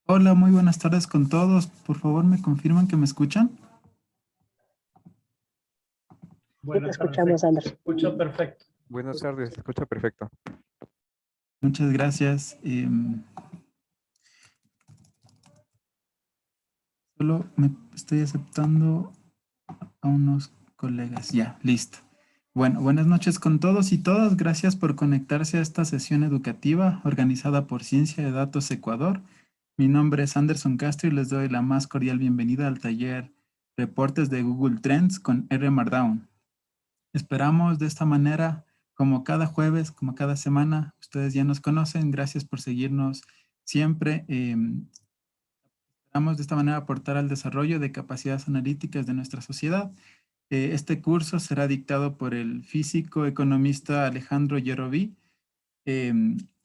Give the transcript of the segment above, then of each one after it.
Hola, muy buenas tardes con todos. Por favor, ¿me confirman que me escuchan? Sí, te Buenas tardes, escuchamos, se Anders. escucha perfecto. Buenas tardes, se escucha perfecto. Muchas gracias. Solo me estoy aceptando a unos colegas. Ya, listo. Bueno, buenas noches con todos y todas. Gracias por conectarse a esta sesión educativa organizada por Ciencia de Datos Ecuador. Mi nombre es Anderson Castro y les doy la más cordial bienvenida al taller Reportes de Google Trends con R. Mardown. Esperamos de esta manera, como cada jueves, como cada semana, ustedes ya nos conocen, gracias por seguirnos siempre. Esperamos de esta manera aportar al desarrollo de capacidades analíticas de nuestra sociedad. Este curso será dictado por el físico economista Alejandro Yeroví.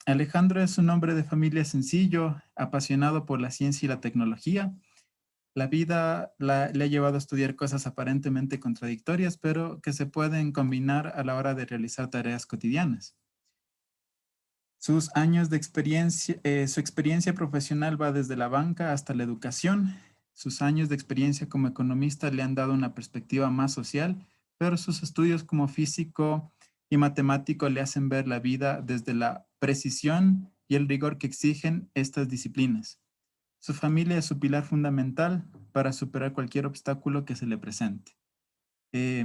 Alejandro es un hombre de familia sencillo, apasionado por la ciencia y la tecnología. La vida le ha llevado a estudiar cosas aparentemente contradictorias, pero que se pueden combinar a la hora de realizar tareas cotidianas. Sus años de experiencia, su experiencia profesional va desde la banca hasta la educación. Sus años de experiencia como economista le han dado una perspectiva más social, pero sus estudios como físico y matemático le hacen ver la vida desde la precisión y el rigor que exigen estas disciplinas. Su familia es su pilar fundamental para superar cualquier obstáculo que se le presente. Eh,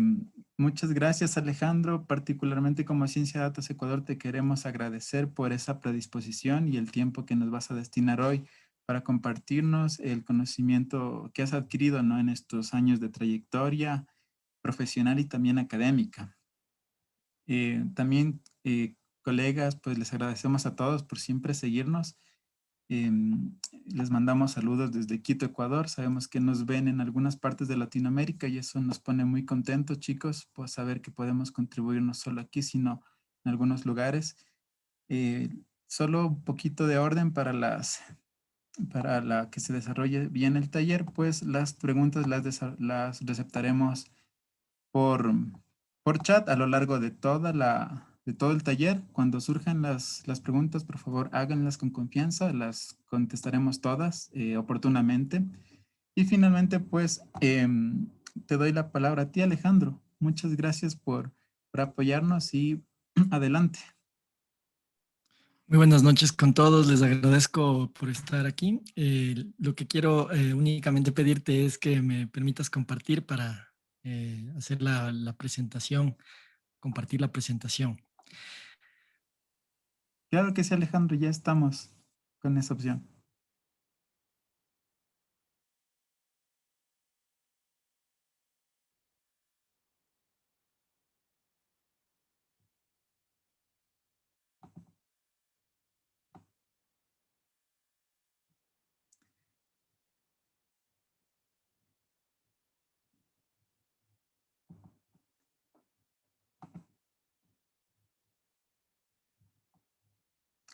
Muchas gracias, Alejandro. Particularmente como Ciencia de Datos Ecuador te queremos agradecer por esa predisposición y el tiempo que nos vas a destinar hoy para compartirnos el conocimiento que has adquirido, ¿no?, en estos años de trayectoria profesional y también académica. También, colegas, pues les agradecemos a todos por siempre seguirnos. Les mandamos saludos desde Quito, Ecuador. Sabemos que nos ven en algunas partes de Latinoamérica y eso nos pone muy contentos, chicos, pues saber que podemos contribuir no solo aquí, sino en algunos lugares. Eh, Solo un poquito de orden para para la que se desarrolle bien el taller, pues las preguntas las receptaremos por, por chat a lo largo de de todo el taller. Cuando surjan las preguntas, por favor, háganlas con confianza, las contestaremos todas oportunamente. Y finalmente, pues, te doy la palabra a ti, Alejandro. Muchas gracias por apoyarnos y adelante. Muy buenas noches con todos, les agradezco por estar aquí. Lo que quiero únicamente pedirte es que me permitas compartir para hacer la presentación, compartir la presentación. Claro que sí, Alejandro, ya estamos con esa opción.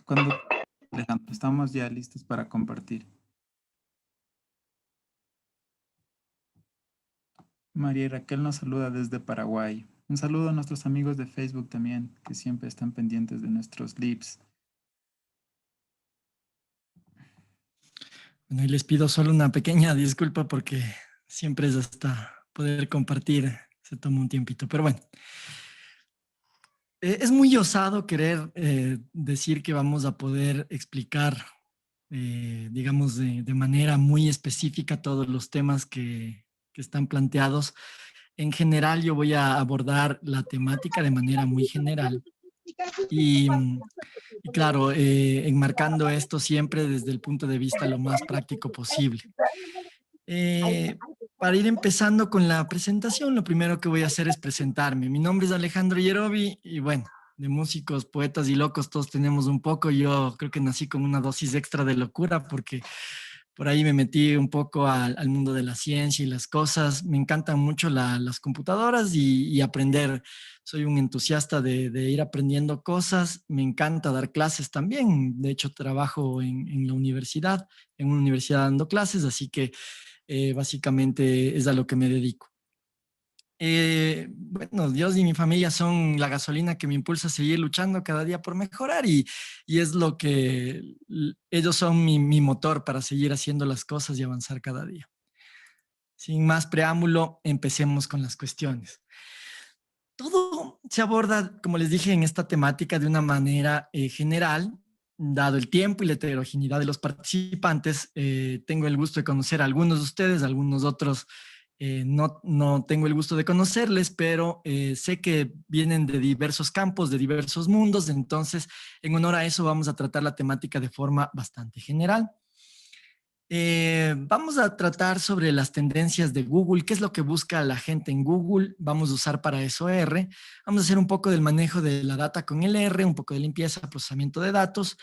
Cuando, Alejandro, estamos ya listos para compartir. María Raquel nos saluda desde Paraguay. Un saludo a nuestros amigos de Facebook también, que siempre están pendientes de nuestros lives. Bueno, y les pido solo una pequeña disculpa porque siempre es hasta poder compartir, se toma un tiempito, pero bueno. Es muy osado querer decir que vamos a poder explicar, digamos, de manera muy específica todos los temas que están planteados. En general, yo voy a abordar la temática de manera muy general y claro, enmarcando esto siempre desde el punto de vista lo más práctico posible. Eh, para ir empezando con la presentación, lo primero que voy a hacer es presentarme. Mi nombre es Alejandro Yerovi y bueno, de músicos, poetas y locos todos tenemos un poco. Yo creo que nací con una dosis extra de locura porque por ahí me metí un poco al mundo de la ciencia y las cosas. Me encantan mucho las computadoras y aprender. Soy un entusiasta de ir aprendiendo cosas. Me encanta dar clases también. De hecho, trabajo en la universidad, en una universidad dando clases, así que básicamente es a lo que me dedico. Bueno, Dios y mi familia son la gasolina que me impulsa a seguir luchando cada día por mejorar y es lo que ellos son mi motor para seguir haciendo las cosas y avanzar cada día. Sin más preámbulo, empecemos con las cuestiones. Todo se aborda, como les dije, en esta temática de una manera general. Dado el tiempo y la heterogeneidad de los participantes, tengo el gusto de conocer a algunos de ustedes, algunos otros no tengo el gusto de conocerles, pero sé que vienen de diversos campos, de diversos mundos, entonces en honor a eso vamos a tratar la temática de forma bastante general. Vamos a tratar sobre las tendencias de Google, qué es lo que busca la gente en Google, vamos a usar para eso R, vamos a hacer un poco del manejo de la data con el R, un poco de limpieza, procesamiento de datos,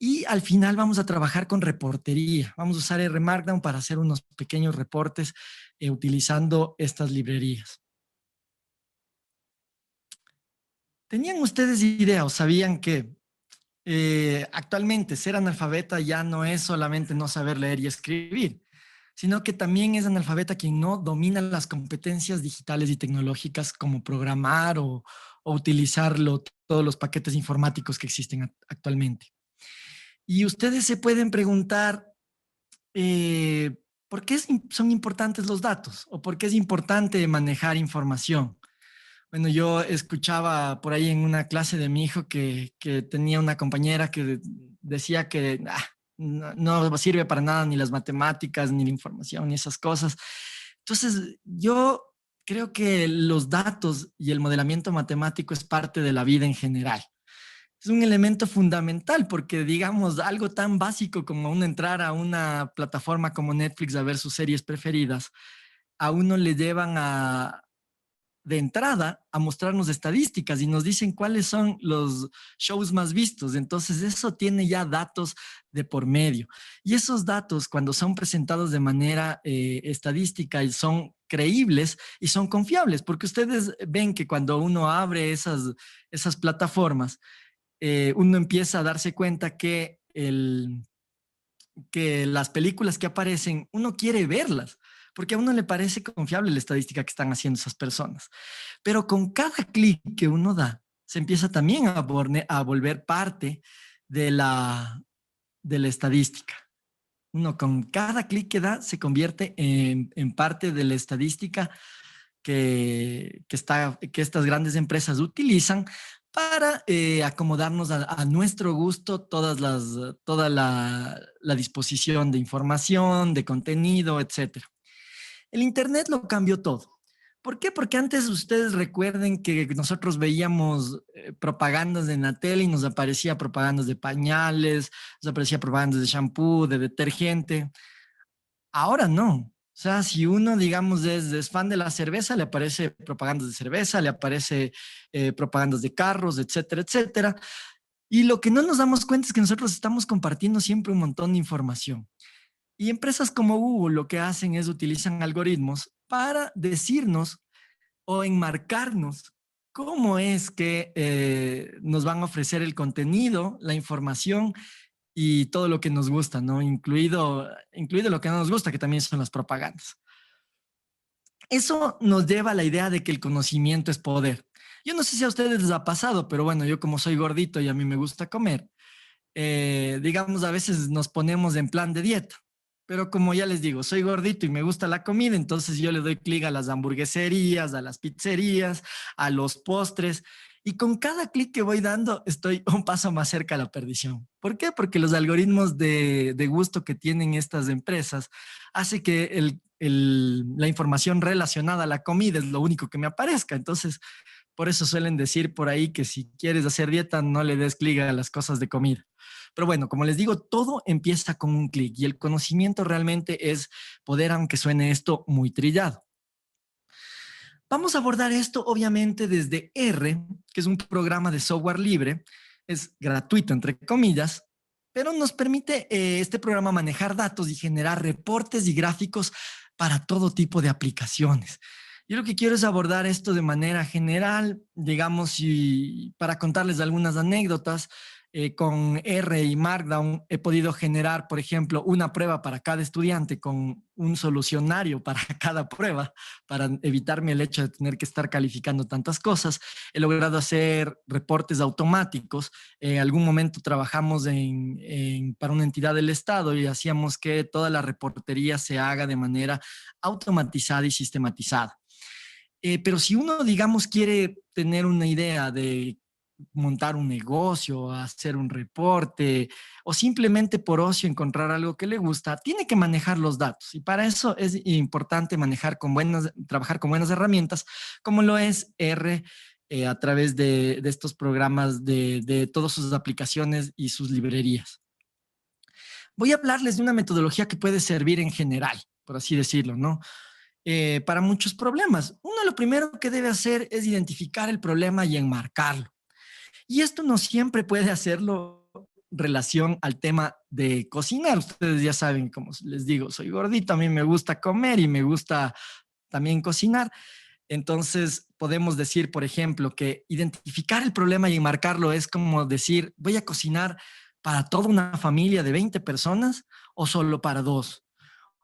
y al final vamos a trabajar con reportería. Vamos a usar R Markdown para hacer unos pequeños reportes utilizando estas librerías. ¿Tenían ustedes idea o sabían que actualmente ser analfabeta ya no es solamente no saber leer y escribir, sino que también es analfabeta quien no domina las competencias digitales y tecnológicas como programar o utilizar todos los paquetes informáticos que existen actualmente? Y ustedes se pueden preguntar, ¿por qué son importantes los datos? ¿O por qué es importante manejar información? Bueno, yo escuchaba por ahí en una clase de mi hijo que tenía una compañera que decía que no sirve para nada ni las matemáticas, ni la información, ni esas cosas. Entonces, yo creo que los datos y el modelamiento matemático es parte de la vida en general. Es un elemento fundamental porque, digamos, algo tan básico como uno entrar a una plataforma como Netflix a ver sus series preferidas, a uno le llevan de entrada a mostrarnos estadísticas y nos dicen cuáles son los shows más vistos. Entonces, eso tiene ya datos de por medio. Y esos datos, cuando son presentados de manera estadística, y son creíbles y son confiables, porque ustedes ven que cuando uno abre esas plataformas, uno empieza a darse cuenta que las películas que aparecen, uno quiere verlas, porque a uno le parece confiable la estadística que están haciendo esas personas. Pero con cada clic que uno da, se empieza también a volver parte de la estadística. Uno con cada clic que da se convierte en parte de la estadística que estas grandes empresas utilizan para acomodarnos a nuestro gusto toda la disposición de información, de contenido, etcétera. El Internet lo cambió todo. ¿Por qué? Porque antes ustedes recuerden que nosotros veíamos propagandas en la tele y nos aparecía propagandas de pañales, nos aparecía propagandas de shampoo, de detergente. Ahora no. O sea, si uno, digamos, es fan de la cerveza, le aparece propagandas de cerveza, le aparece propagandas de carros, etcétera, etcétera. Y lo que no nos damos cuenta es que nosotros estamos compartiendo siempre un montón de información. Y empresas como Google lo que hacen es utilizan algoritmos para decirnos o enmarcarnos cómo es que nos van a ofrecer el contenido, la información y todo lo que nos gusta, ¿no? Incluido lo que no nos gusta, que también son las propagandas. Eso nos lleva a la idea de que el conocimiento es poder. Yo no sé si a ustedes les ha pasado, pero bueno, yo como soy gordito y a mí me gusta comer, digamos, a veces nos ponemos en plan de dieta. Pero como ya les digo, soy gordito y me gusta la comida, entonces yo le doy clic a las hamburgueserías, a las pizzerías, a los postres. Y con cada clic que voy dando, estoy un paso más cerca a la perdición. ¿Por qué? Porque los algoritmos de gusto que tienen estas empresas hace que la información relacionada a la comida es lo único que me aparezca. Entonces, por eso suelen decir por ahí que si quieres hacer dieta, no le des clic a las cosas de comida. Pero bueno, como les digo, todo empieza con un clic y el conocimiento realmente es poder, aunque suene esto muy trillado. Vamos a abordar esto obviamente desde R, que es un programa de software libre, es gratuito entre comillas, pero nos permite este programa manejar datos y generar reportes y gráficos para todo tipo de aplicaciones. Yo lo que quiero es abordar esto de manera general, digamos, y para contarles algunas anécdotas. Con R y Markdown he podido generar, por ejemplo, una prueba para cada estudiante con un solucionario para cada prueba, para evitarme el hecho de tener que estar calificando tantas cosas. He logrado hacer reportes automáticos. En algún momento trabajamos para una entidad del Estado y hacíamos que toda la reportería se haga de manera automatizada y sistematizada. Pero si uno, digamos, quiere tener una idea de montar un negocio, hacer un reporte o simplemente por ocio encontrar algo que le gusta, tiene que manejar los datos. Y para eso es importante trabajar con buenas herramientas, como lo es R, a través de estos programas de todas sus aplicaciones y sus librerías. Voy a hablarles de una metodología que puede servir en general, por así decirlo, ¿no? Para muchos problemas. Uno, lo primero que debe hacer es identificar el problema y enmarcarlo. Y esto no siempre puede hacerlo en relación al tema de cocinar. Ustedes ya saben, como les digo, soy gordito, a mí me gusta comer y me gusta también cocinar. Entonces, podemos decir, por ejemplo, que identificar el problema y enmarcarlo es como decir, voy a cocinar para toda una familia de 20 personas o solo para 2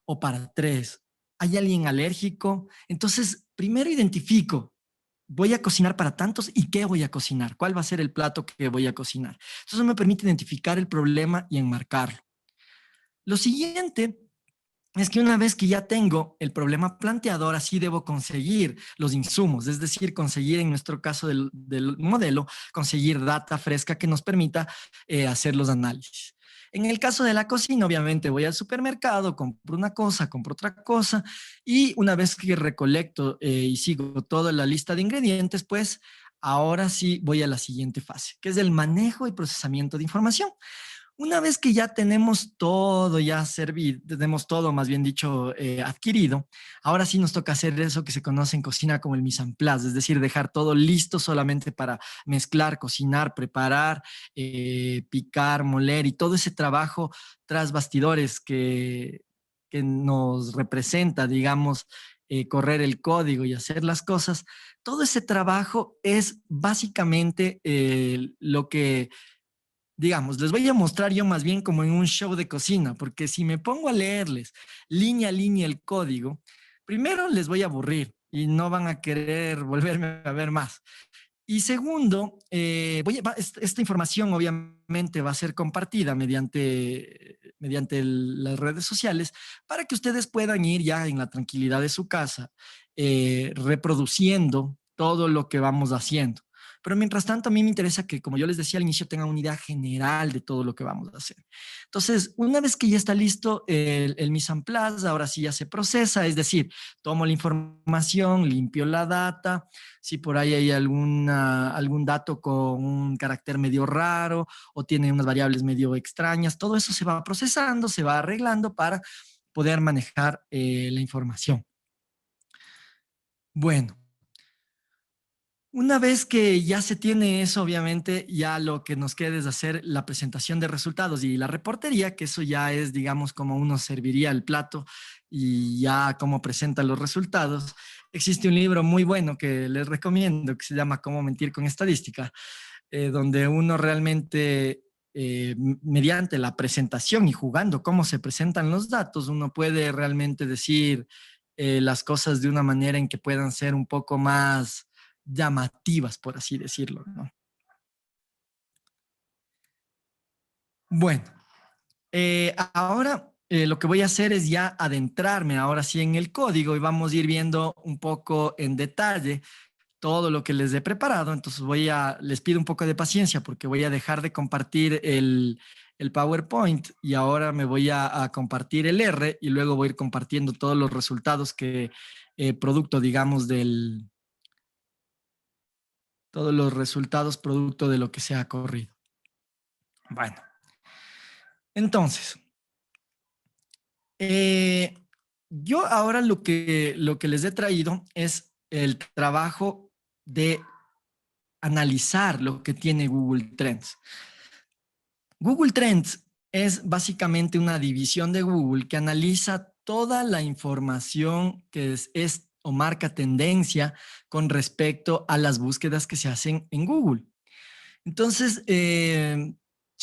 o para 3. ¿Hay alguien alérgico? Entonces, primero identifico, voy a cocinar para tantos y qué voy a cocinar, cuál va a ser el plato que voy a cocinar. Eso me permite identificar el problema y enmarcarlo. Lo siguiente es que una vez que ya tengo el problema planteado, ahora sí debo conseguir los insumos, es decir, conseguir, en nuestro caso del modelo, conseguir data fresca que nos permita hacer los análisis. En el caso de la cocina, obviamente voy al supermercado, compro una cosa, compro otra cosa, y una vez que recolecto y sigo toda la lista de ingredientes, pues ahora sí voy a la siguiente fase, que es el manejo y procesamiento de información. Una vez que ya tenemos todo ya servido, tenemos todo, más bien dicho, adquirido, ahora sí nos toca hacer eso que se conoce en cocina como el mise en place, es decir, dejar todo listo solamente para mezclar, cocinar, preparar, picar, moler y todo ese trabajo tras bastidores que nos representa, digamos, correr el código y hacer las cosas. Todo ese trabajo es básicamente lo que, digamos, les voy a mostrar yo más bien como en un show de cocina, porque si me pongo a leerles línea a línea el código, primero les voy a aburrir y no van a querer volverme a ver más. Y segundo, esta información obviamente va a ser compartida mediante las redes sociales para que ustedes puedan ir ya en la tranquilidad de su casa reproduciendo todo lo que vamos haciendo. Pero mientras tanto, a mí me interesa que, como yo les decía al inicio, tengan una idea general de todo lo que vamos a hacer. Entonces, una vez que ya está listo el mise en place, ahora sí ya se procesa, es decir, tomo la información, limpio la data, si por ahí hay algún dato con un carácter medio raro o tiene unas variables medio extrañas, todo eso se va procesando, se va arreglando para poder manejar la información. Bueno, una vez que ya se tiene eso, obviamente, ya lo que nos queda es hacer la presentación de resultados y la reportería, que eso ya es, digamos, como uno serviría el plato y ya cómo presenta los resultados. Existe un libro muy bueno que les recomiendo que se llama Cómo mentir con estadística, donde uno realmente, mediante la presentación y jugando cómo se presentan los datos, uno puede realmente decir las cosas de una manera en que puedan ser un poco más llamativas, por así decirlo, ¿no? Bueno, ahora lo que voy a hacer es ya adentrarme ahora sí en el código y vamos a ir viendo un poco en detalle todo lo que les he preparado. Entonces les pido un poco de paciencia porque voy a dejar de compartir el PowerPoint y ahora me voy a compartir el R y luego voy a ir compartiendo todos los resultados producto, digamos, todos los resultados producto de lo que se ha corrido. Bueno, entonces, yo ahora lo que les he traído es el trabajo de analizar lo que tiene Google Trends. Google Trends es básicamente una división de Google que analiza toda la información que es o marca tendencia con respecto a las búsquedas que se hacen en Google. Entonces,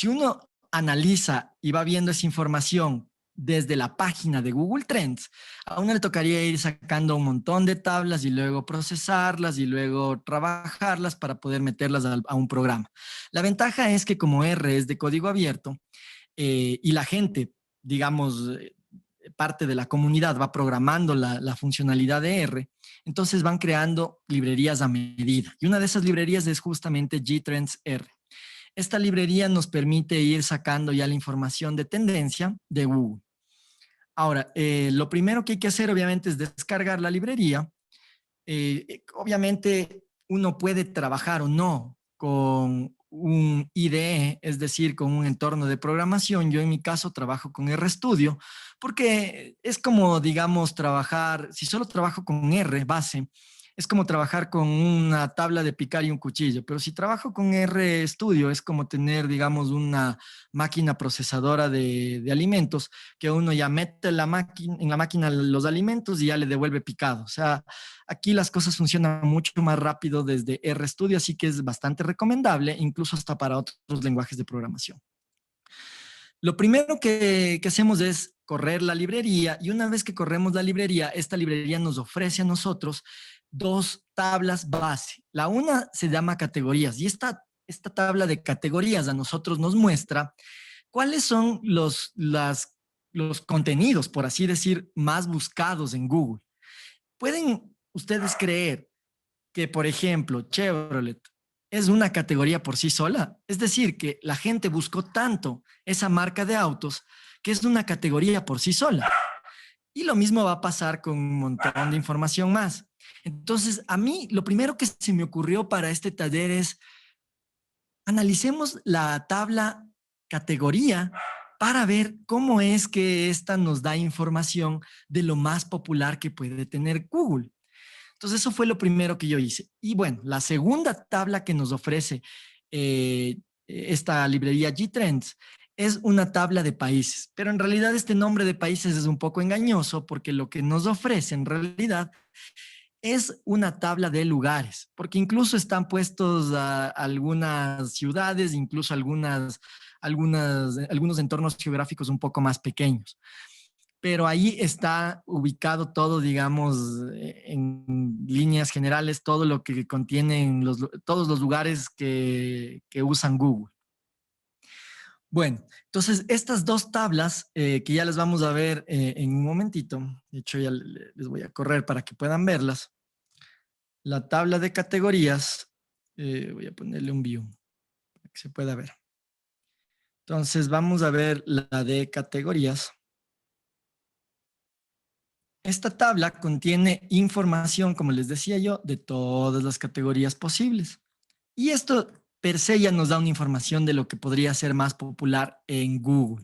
Si uno analiza y va viendo esa información desde la página de Google Trends, a uno le tocaría ir sacando un montón de tablas y luego procesarlas y luego trabajarlas para poder meterlas a un programa. La ventaja es que como R es de código abierto y la gente, digamos, parte de la comunidad va programando la funcionalidad de R, entonces van creando librerías a medida. Y una de esas librerías es justamente GTrends R. Esta librería nos permite ir sacando ya la información de tendencia de Google. Ahora, lo primero que hay que hacer obviamente es descargar la librería. Obviamente uno puede trabajar o no con un IDE, es decir, con un entorno de programación. Yo en mi caso trabajo con RStudio, porque es como, digamos, trabajar, si solo trabajo con R base, es como trabajar con una tabla de picar y un cuchillo, pero si trabajo con RStudio es como tener, digamos, una máquina procesadora de alimentos que uno ya mete en la máquina los alimentos y ya le devuelve picado. O sea, aquí las cosas funcionan mucho más rápido desde RStudio, así que es bastante recomendable, incluso hasta para otros lenguajes de programación. Lo primero que hacemos es correr la librería y una vez que corremos la librería, esta librería nos ofrece a nosotros dos tablas base. La una se llama categorías y esta tabla de categorías a nosotros nos muestra cuáles son los contenidos, por así decir, más buscados en Google. ¿Pueden ustedes creer que, por ejemplo, Chevrolet es una categoría por sí sola? Es decir, que la gente buscó tanto esa marca de autos que es una categoría por sí sola. Y lo mismo va a pasar con un montón de información más. Entonces, a mí lo primero que se me ocurrió para este taller es analicemos la tabla categoría para ver cómo es que esta nos da información de lo más popular que puede tener Google. Entonces, eso fue lo primero que yo hice. Y bueno, la segunda tabla que nos ofrece esta librería GTrends es una tabla de países, pero en realidad este nombre de países es un poco engañoso porque lo que nos ofrece en realidad es una tabla de lugares, porque incluso están puestos algunas ciudades, incluso algunos entornos geográficos un poco más pequeños. Pero ahí está ubicado todo, digamos, en líneas generales, todo lo que contienen todos los lugares que usan Google. Bueno, entonces estas dos tablas que ya les vamos a ver en un momentito, de hecho ya les voy a correr para que puedan verlas. La tabla de categorías, voy a ponerle un view para que se pueda ver. Entonces vamos a ver la de categorías. Esta tabla contiene información, como les decía yo, de todas las categorías posibles. Y esto per se ya nos da una información de lo que podría ser más popular en Google.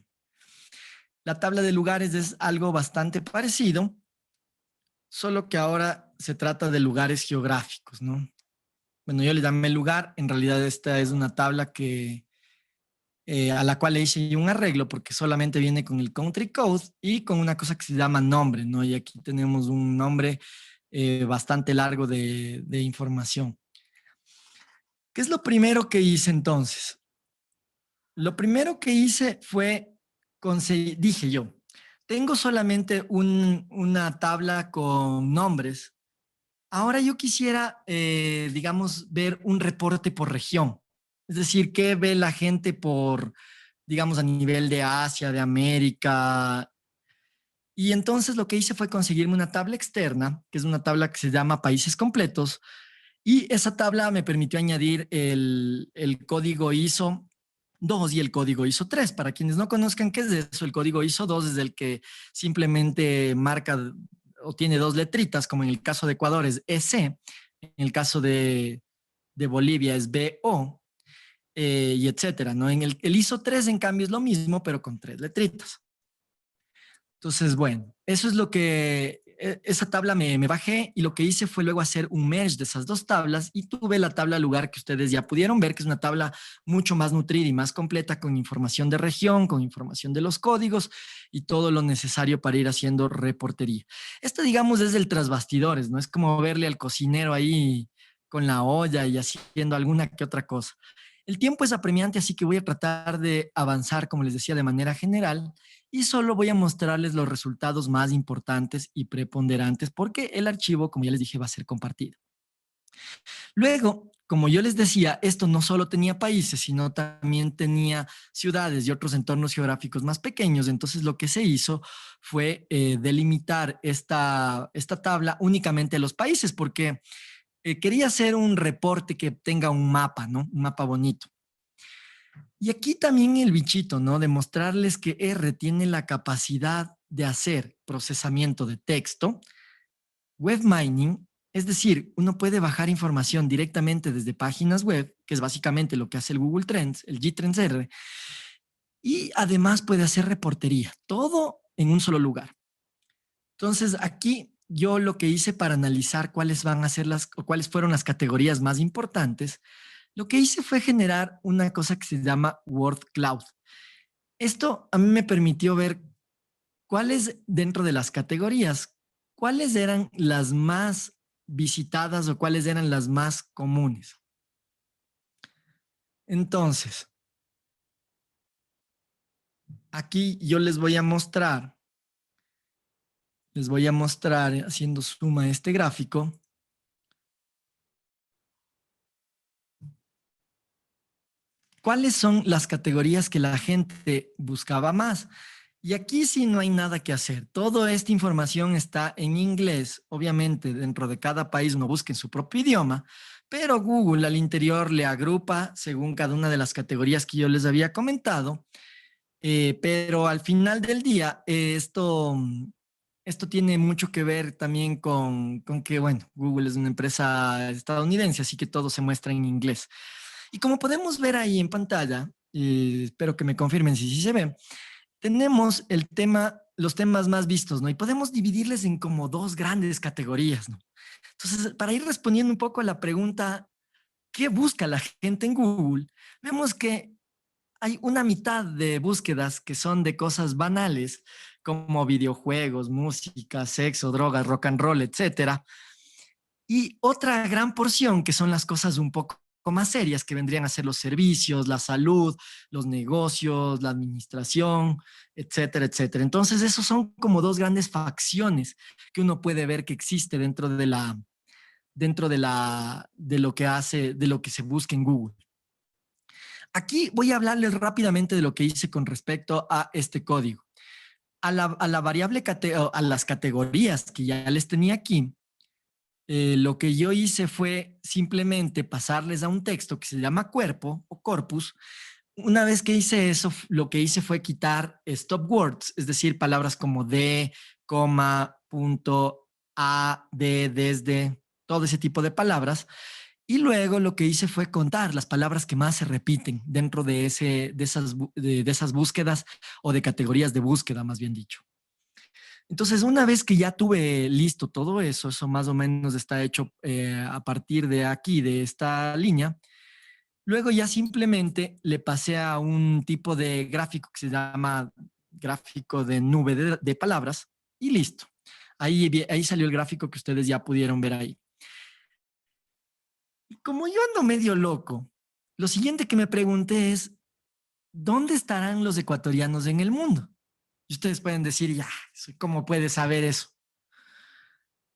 La tabla de lugares es algo bastante parecido, solo que ahora se trata de lugares geográficos, ¿no? Bueno, yo le llamé lugar, en realidad esta es una tabla a la cual le hice un arreglo porque solamente viene con el country code y con una cosa que se llama nombre, ¿no? Y aquí tenemos un nombre bastante largo de información. ¿Qué es lo primero que hice entonces? Lo primero que hice fue conseguir, dije yo, tengo solamente una tabla con nombres. Ahora yo quisiera, digamos, ver un reporte por región. Es decir, qué ve la gente por, digamos, a nivel de Asia, de América. Y entonces lo que hice fue conseguirme una tabla externa, que es una tabla que se llama Países Completos. Y esa tabla me permitió añadir el código ISO 2 y el código ISO 3. Para quienes no conozcan qué es eso, el código ISO 2 es el que simplemente marca o tiene dos letritas, como en el caso de Ecuador es EC, en el caso de Bolivia es BO, y etcétera, ¿no? En el ISO 3, en cambio, es lo mismo, pero con tres letritas. Entonces, bueno, eso es lo que, esa tabla me bajé y lo que hice fue luego hacer un merge de esas dos tablas y tuve la tabla lugar que ustedes ya pudieron ver, que es una tabla mucho más nutrida y más completa con información de región, con información de los códigos y todo lo necesario para ir haciendo reportería. Esto, digamos, es el tras bastidores, ¿no? Es como verle al cocinero ahí con la olla y haciendo alguna que otra cosa. El tiempo es apremiante, así que voy a tratar de avanzar, como les decía, de manera general y solo voy a mostrarles los resultados más importantes y preponderantes porque el archivo, como ya les dije, va a ser compartido. Luego, como yo les decía, esto no solo tenía países, sino también tenía ciudades y otros entornos geográficos más pequeños. Entonces, lo que se hizo fue delimitar esta tabla únicamente a los países, porque quería hacer un reporte que tenga un mapa, ¿no? Un mapa bonito. Y aquí también el bichito, ¿no? Demostrarles que R tiene la capacidad de hacer procesamiento de texto, web mining, es decir, uno puede bajar información directamente desde páginas web, que es básicamente lo que hace el Google Trends, el G-Trends R, y además puede hacer reportería, todo en un solo lugar. Entonces, aquí yo lo que hice para analizar cuáles van a ser o cuáles fueron las categorías más importantes, lo que hice fue generar una cosa que se llama Word Cloud. Esto a mí me permitió ver cuáles dentro de las categorías, cuáles eran las más visitadas o cuáles eran las más comunes. Entonces, aquí yo les voy a mostrar haciendo suma a este gráfico, cuáles son las categorías que la gente buscaba más. Y aquí sí no hay nada que hacer. Toda esta información está en inglés. Obviamente, dentro de cada país uno busca en su propio idioma, pero Google al interior le agrupa según cada una de las categorías que yo les había comentado. Pero al final del día, esto tiene mucho que ver también con que, bueno, Google es una empresa estadounidense, así que todo se muestra en inglés. Y como podemos ver ahí en pantalla, espero que me confirmen si sí se ve, tenemos los temas más vistos, ¿no? Y podemos dividirles en como dos grandes categorías, ¿no? Entonces, para ir respondiendo un poco a la pregunta, ¿qué busca la gente en Google? Vemos que hay una mitad de búsquedas que son de cosas banales, como videojuegos, música, sexo, drogas, rock and roll, etcétera. Y otra gran porción que son las cosas un poco más serias, que vendrían a ser los servicios, la salud, los negocios, la administración, etcétera, etcétera. Entonces, esos son como dos grandes facciones que uno puede ver que existe de lo que hace, de lo que se busca en Google. Aquí voy a hablarles rápidamente de lo que hice con respecto a este código. A la variable, a las categorías que ya les tenía aquí, lo que yo hice fue simplemente pasarles a un texto que se llama cuerpo o corpus. Una vez que hice eso, lo que hice fue quitar stop words, es decir, palabras como de, coma, punto, a, de, desde, todo ese tipo de palabras. Y luego lo que hice fue contar las palabras que más se repiten dentro de esas búsquedas o de categorías de búsqueda, más bien dicho. Entonces, una vez que ya tuve listo todo eso, eso más o menos está hecho a partir de aquí, de esta línea, luego ya simplemente le pasé a un tipo de gráfico que se llama gráfico de nube de palabras y listo. Ahí salió el gráfico que ustedes ya pudieron ver ahí. Y como yo ando medio loco, lo siguiente que me pregunté es, ¿dónde estarán los ecuatorianos en el mundo? Y ustedes pueden decir, ya, ¿cómo puedes saber eso?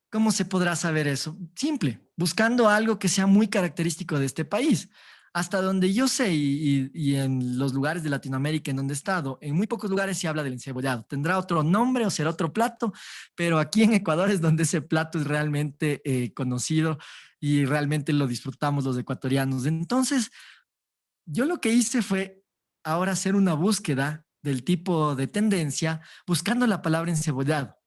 ¿Cómo se podrá saber eso? Simple, buscando algo que sea muy característico de este país. Hasta donde yo sé y en los lugares de Latinoamérica en donde he estado, en muy pocos lugares se habla del encebollado. Tendrá otro nombre o será otro plato, pero aquí en Ecuador es donde ese plato es realmente conocido y realmente lo disfrutamos los ecuatorianos. Entonces, yo lo que hice fue ahora hacer una búsqueda del tipo de tendencia buscando la palabra encebollado.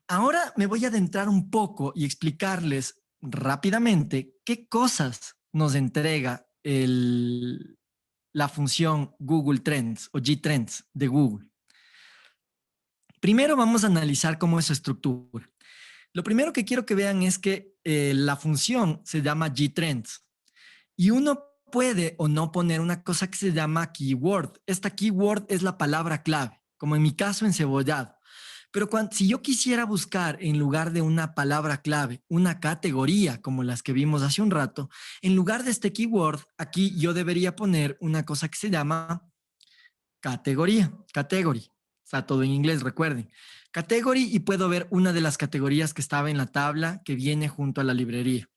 Ahora me voy a adentrar un poco y explicarles rápidamente qué cosas nos entrega la función Google Trends o G-Trends de Google. Primero vamos a analizar cómo es su estructura. Lo primero que quiero que vean es que la función se llama G-Trends y uno puede o no poner una cosa que se llama keyword. Esta keyword es la palabra clave, como en mi caso encebollado. Pero si yo quisiera buscar en lugar de una palabra clave, una categoría como las que vimos hace un rato, en lugar de este keyword, aquí yo debería poner una cosa que se llama categoría, category. Está todo en inglés, recuerden. Category, y puedo ver una de las categorías que estaba en la tabla que viene junto a la librería.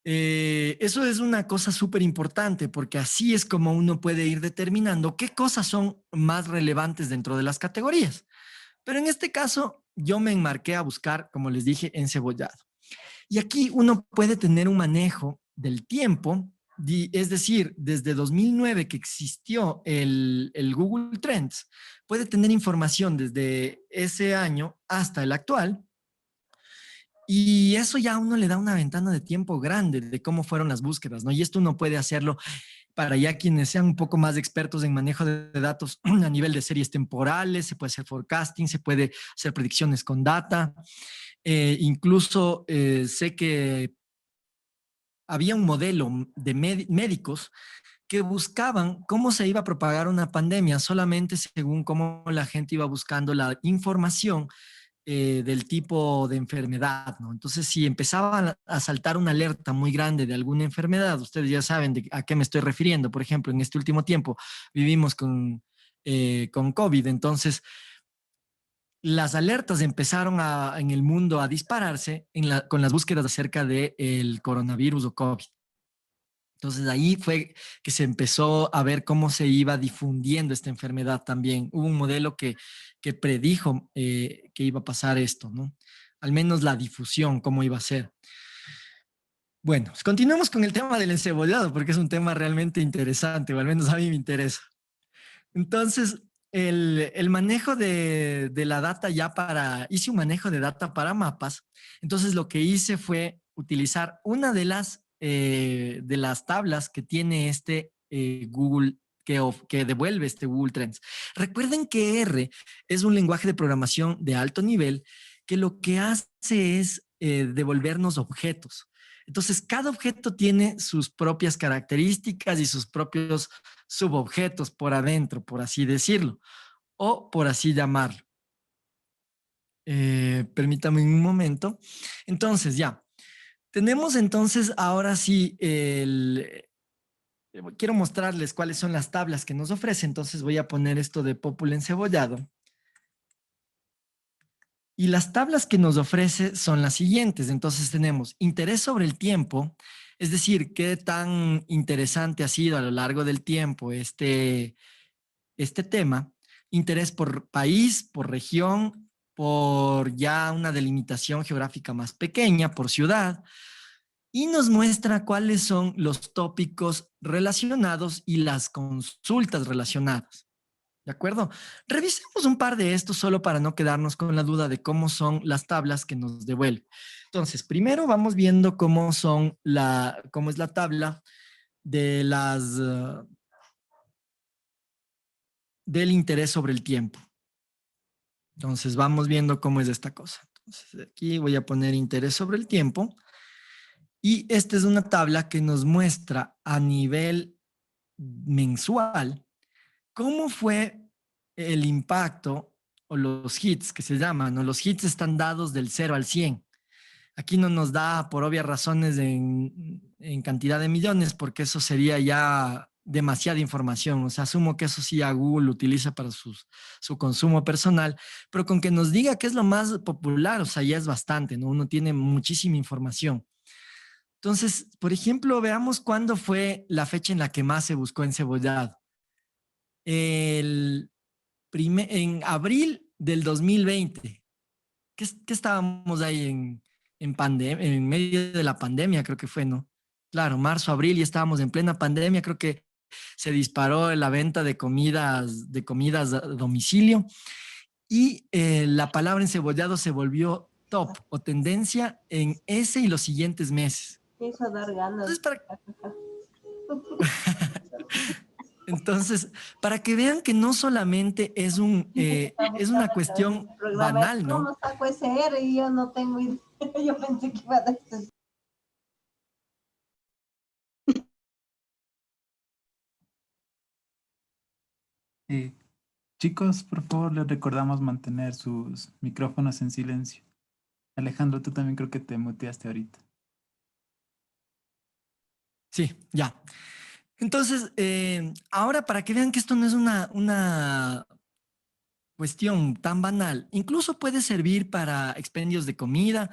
Eso es una cosa súper importante porque así es como uno puede ir determinando qué cosas son más relevantes dentro de las categorías. Pero en este caso, yo me enmarqué a buscar, como les dije, encebollado. Y aquí uno puede tener un manejo del tiempo, es decir, desde 2009 que existió el Google Trends, puede tener información desde ese año hasta el actual. Y eso ya a uno le da una ventana de tiempo grande de cómo fueron las búsquedas, ¿no? Y esto uno puede hacerlo para ya quienes sean un poco más expertos en manejo de datos a nivel de series temporales, se puede hacer forecasting, se puede hacer predicciones con data. Incluso sé que había un modelo de médicos que buscaban cómo se iba a propagar una pandemia solamente según cómo la gente iba buscando la información del tipo de enfermedad, ¿no? Entonces, si empezaba a saltar una alerta muy grande de alguna enfermedad, ustedes ya saben a qué me estoy refiriendo. Por ejemplo, en este último tiempo vivimos con COVID, entonces las alertas empezaron en el mundo a dispararse con las búsquedas acerca del coronavirus o COVID. Entonces ahí fue que se empezó a ver cómo se iba difundiendo esta enfermedad también. Hubo un modelo que predijo que iba a pasar esto, ¿no? Al menos la difusión, cómo iba a ser. Bueno, pues continuemos con el tema del encebollado, porque es un tema realmente interesante, o al menos a mí me interesa. Entonces, el manejo de la data hice un manejo de data para mapas. Entonces, lo que hice fue utilizar una de las tablas que tiene este Google, que devuelve este Google Trends. Recuerden que R es un lenguaje de programación de alto nivel que lo que hace es devolvernos objetos. Entonces, cada objeto tiene sus propias características y sus propios subobjetos por adentro, por así decirlo, o por así llamarlo. Permítame un momento. Entonces, ya. Tenemos entonces ahora sí quiero mostrarles cuáles son las tablas que nos ofrece. Entonces voy a poner esto de Popul encebollado. Y las tablas que nos ofrece son las siguientes. Entonces tenemos interés sobre el tiempo, es decir, qué tan interesante ha sido a lo largo del tiempo este tema, interés por país, por región, por ya una delimitación geográfica más pequeña, por ciudad, y nos muestra cuáles son los tópicos relacionados y las consultas relacionadas. ¿De acuerdo? Revisemos un par de estos solo para no quedarnos con la duda de cómo son las tablas que nos devuelve. Entonces, primero vamos viendo cómo es la tabla de del interés sobre el tiempo. Entonces, vamos viendo cómo es esta cosa. Entonces, aquí voy a poner interés sobre el tiempo. Y esta es una tabla que nos muestra a nivel mensual cómo fue el impacto o los hits que se llaman, ¿no? Los hits están dados del 0 al 100. Aquí no nos da por obvias razones en cantidad de millones, porque eso sería ya demasiada información. O sea, asumo que eso sí a Google lo utiliza para su consumo personal, pero con que nos diga qué es lo más popular, o sea, ya es bastante, ¿no? Uno tiene muchísima información. Entonces, por ejemplo, veamos cuándo fue la fecha en la que más se buscó encebollado. En abril del 2020. ¿Qué estábamos ahí en medio de la pandemia, creo que fue, ¿no? Claro, marzo, abril, y estábamos en plena pandemia, creo que se disparó la venta de comidas a domicilio y la palabra encebollado se volvió top o tendencia en ese y los siguientes meses. Pienso dar ganas. Entonces, para que vean que no solamente es una cuestión banal, ¿no? ¿Cómo saco ese R y yo no tengo idea? Yo pensé que iba a decir. Chicos, por favor, les recordamos mantener sus micrófonos en silencio. Alejandro, tú también creo que te muteaste ahorita. Sí, ya. Entonces, ahora para que vean que esto no es una cuestión tan banal, incluso puede servir para expendios de comida,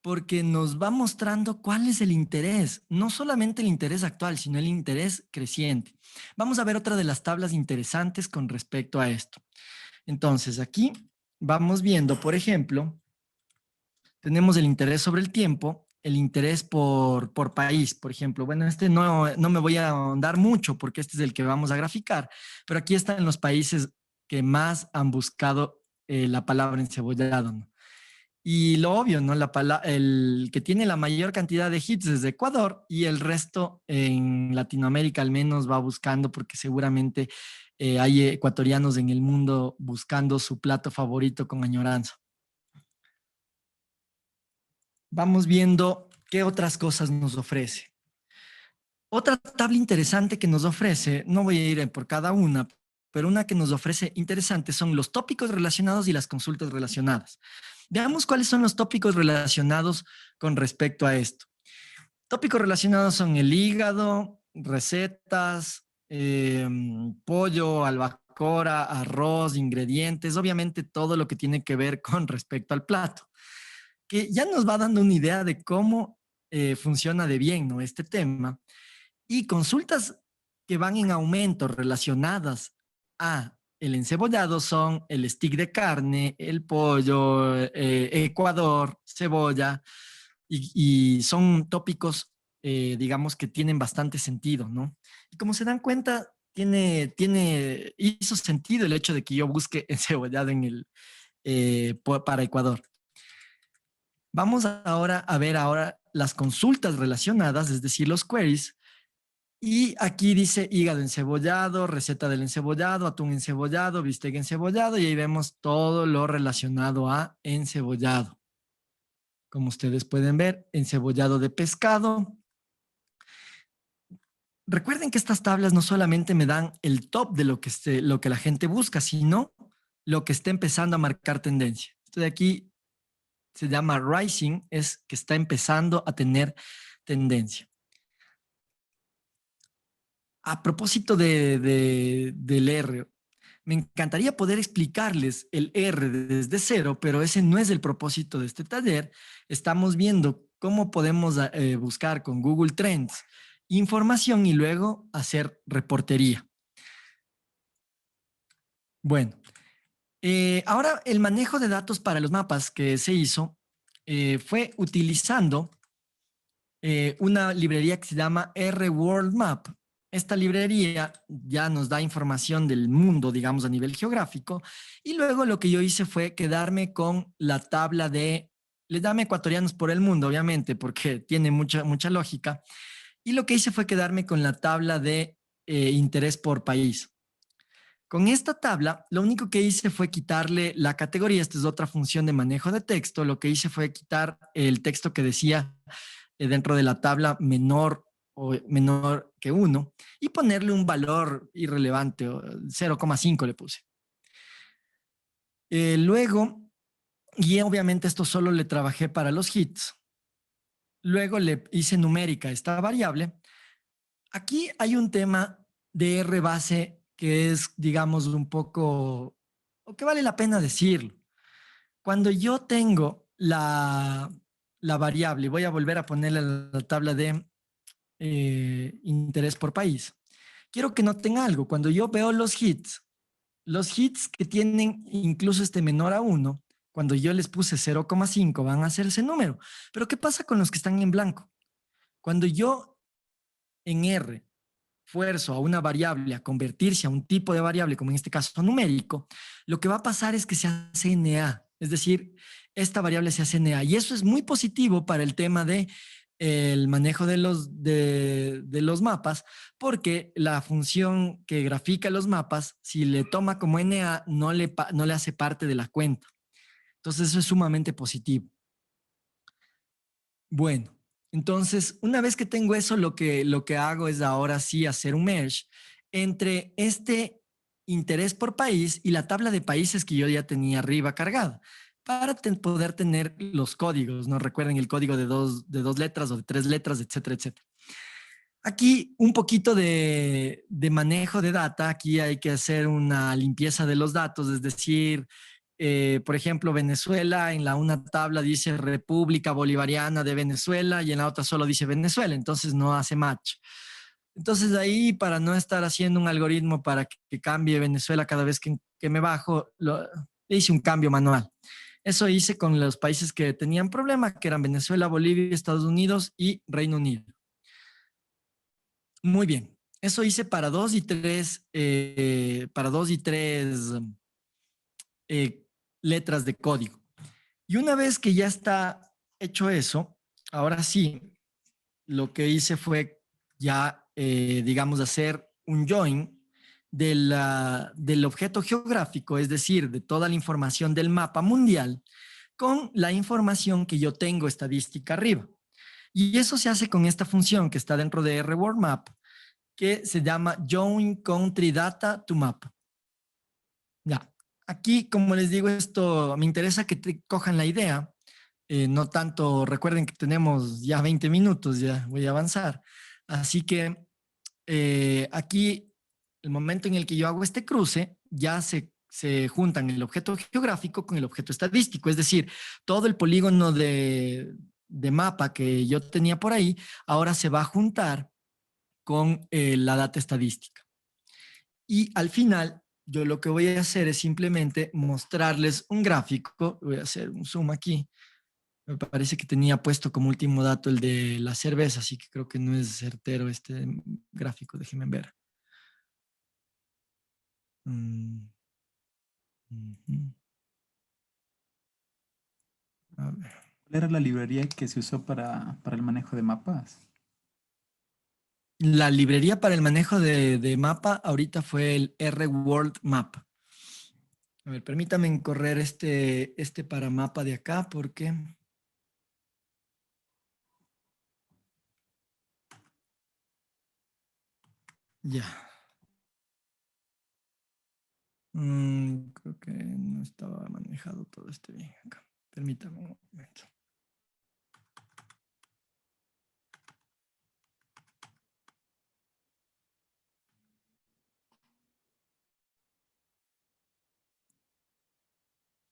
porque nos va mostrando cuál es el interés, no solamente el interés actual, sino el interés creciente. Vamos a ver otra de las tablas interesantes con respecto a esto. Entonces, aquí vamos viendo, por ejemplo, tenemos el interés sobre el tiempo, el interés por país, por ejemplo. Bueno, este no me voy a ahondar mucho porque este es el que vamos a graficar, pero aquí están los países que más han buscado la palabra encebollado, ¿no? Y lo obvio, ¿no? El que tiene la mayor cantidad de hits es Ecuador y el resto en Latinoamérica al menos va buscando porque seguramente hay ecuatorianos en el mundo buscando su plato favorito con añoranza. Vamos viendo qué otras cosas nos ofrece. Otra tabla interesante que nos ofrece, no voy a ir por cada una, pero una que nos ofrece interesante son los tópicos relacionados y las consultas relacionadas. Veamos cuáles son los tópicos relacionados con respecto a esto. Tópicos relacionados son el hígado, recetas, pollo, albacora, arroz, ingredientes, obviamente todo lo que tiene que ver con respecto al plato, que ya nos va dando una idea de cómo funciona de bien, ¿no? Este tema. Y consultas que van en aumento relacionadas a el encebollado son el stick de carne, el pollo, Ecuador, cebolla, y son tópicos, digamos, que tienen bastante sentido, ¿no? Y como se dan cuenta, hizo sentido el hecho de que yo busque encebollado para Ecuador. Vamos ahora a ver las consultas relacionadas, es decir, los queries. Y aquí dice hígado encebollado, receta del encebollado, atún encebollado, bistec encebollado, y ahí vemos todo lo relacionado a encebollado. Como ustedes pueden ver, encebollado de pescado. Recuerden que estas tablas no solamente me dan el top de lo que la gente busca, sino lo que está empezando a marcar tendencia. Esto de aquí se llama rising, es que está empezando a tener tendencia. A propósito del R, me encantaría poder explicarles el R desde cero, pero ese no es el propósito de este taller. Estamos viendo cómo podemos buscar con Google Trends información y luego hacer reportería. Bueno, ahora el manejo de datos para los mapas que se hizo fue utilizando una librería que se llama R World Map. Esta librería ya nos da información del mundo, digamos, a nivel geográfico. Y luego lo que yo hice fue quedarme con la tabla les dame ecuatorianos por el mundo, obviamente, porque tiene mucha lógica. Y lo que hice fue quedarme con la tabla de interés por país. Con esta tabla, lo único que hice fue quitarle la categoría. Esta es otra función de manejo de texto. Lo que hice fue quitar el texto que decía dentro de la tabla menor o menor que 1 y ponerle un valor irrelevante, 0,5 le puse. Luego, y obviamente esto solo le trabajé para los hits. Luego le hice numérica esta variable. Aquí hay un tema de R base que es, digamos, un poco, o que vale la pena decirlo. Cuando yo tengo la variable, voy a volver a ponerle la tabla de interés por país. Quiero que noten algo. Cuando yo veo los hits que tienen incluso este menor a 1, cuando yo les puse 0,5 van a ser ese número. Pero ¿qué pasa con los que están en blanco? Cuando yo en R fuerzo a una variable a convertirse a un tipo de variable, como en este caso numérico, lo que va a pasar es que se hace NA. Es decir, esta variable se hace NA. Y eso es muy positivo para el tema de el manejo de los mapas, porque la función que grafica los mapas, si le toma como NA, no le hace parte de la cuenta. Entonces eso es sumamente positivo. Bueno, entonces una vez que tengo eso, lo que hago es ahora sí hacer un merge entre este interés por país y la tabla de países que yo ya tenía arriba cargada para poder tener los códigos, ¿no? Recuerden el código de dos letras o de 3 letras, etcétera, etcétera. Aquí un poquito de manejo de data. Aquí hay que hacer una limpieza de los datos, es decir, por ejemplo, Venezuela, en una tabla dice República Bolivariana de Venezuela y en la otra solo dice Venezuela, entonces no hace match. Entonces ahí, para no estar haciendo un algoritmo para que cambie Venezuela cada vez que me bajo, le hice un cambio manual. Eso hice con los países que tenían problema, que eran Venezuela, Bolivia, Estados Unidos y Reino Unido. Muy bien. Eso hice para 2 y 3, letras de código. Y una vez que ya está hecho eso, ahora sí, lo que hice fue ya, digamos, hacer un join del objeto geográfico, es decir, de toda la información del mapa mundial, con la información que yo tengo estadística arriba. Y eso se hace con esta función que está dentro de RWordMap, que se llama Join Country Data to Map. Ya, aquí, como les digo, esto me interesa que cojan la idea. No tanto, recuerden que tenemos ya 20 minutos, ya voy a avanzar. Así que aquí, el momento en el que yo hago este cruce, ya se juntan el objeto geográfico con el objeto estadístico. Es decir, todo el polígono de mapa que yo tenía por ahí, ahora se va a juntar con la data estadística. Y al final, yo lo que voy a hacer es simplemente mostrarles un gráfico. Voy a hacer un zoom aquí. Me parece que tenía puesto como último dato el de la cerveza, así que creo que no es certero este gráfico. Déjenme ver. A ver. ¿Cuál era la librería que se usó para el manejo de mapas? La librería para el manejo de mapa ahorita fue el RWordMap. A ver, permítanme correr este para mapa de acá porque... Ya. Creo que no estaba manejado todo este bien acá. Permítame un momento.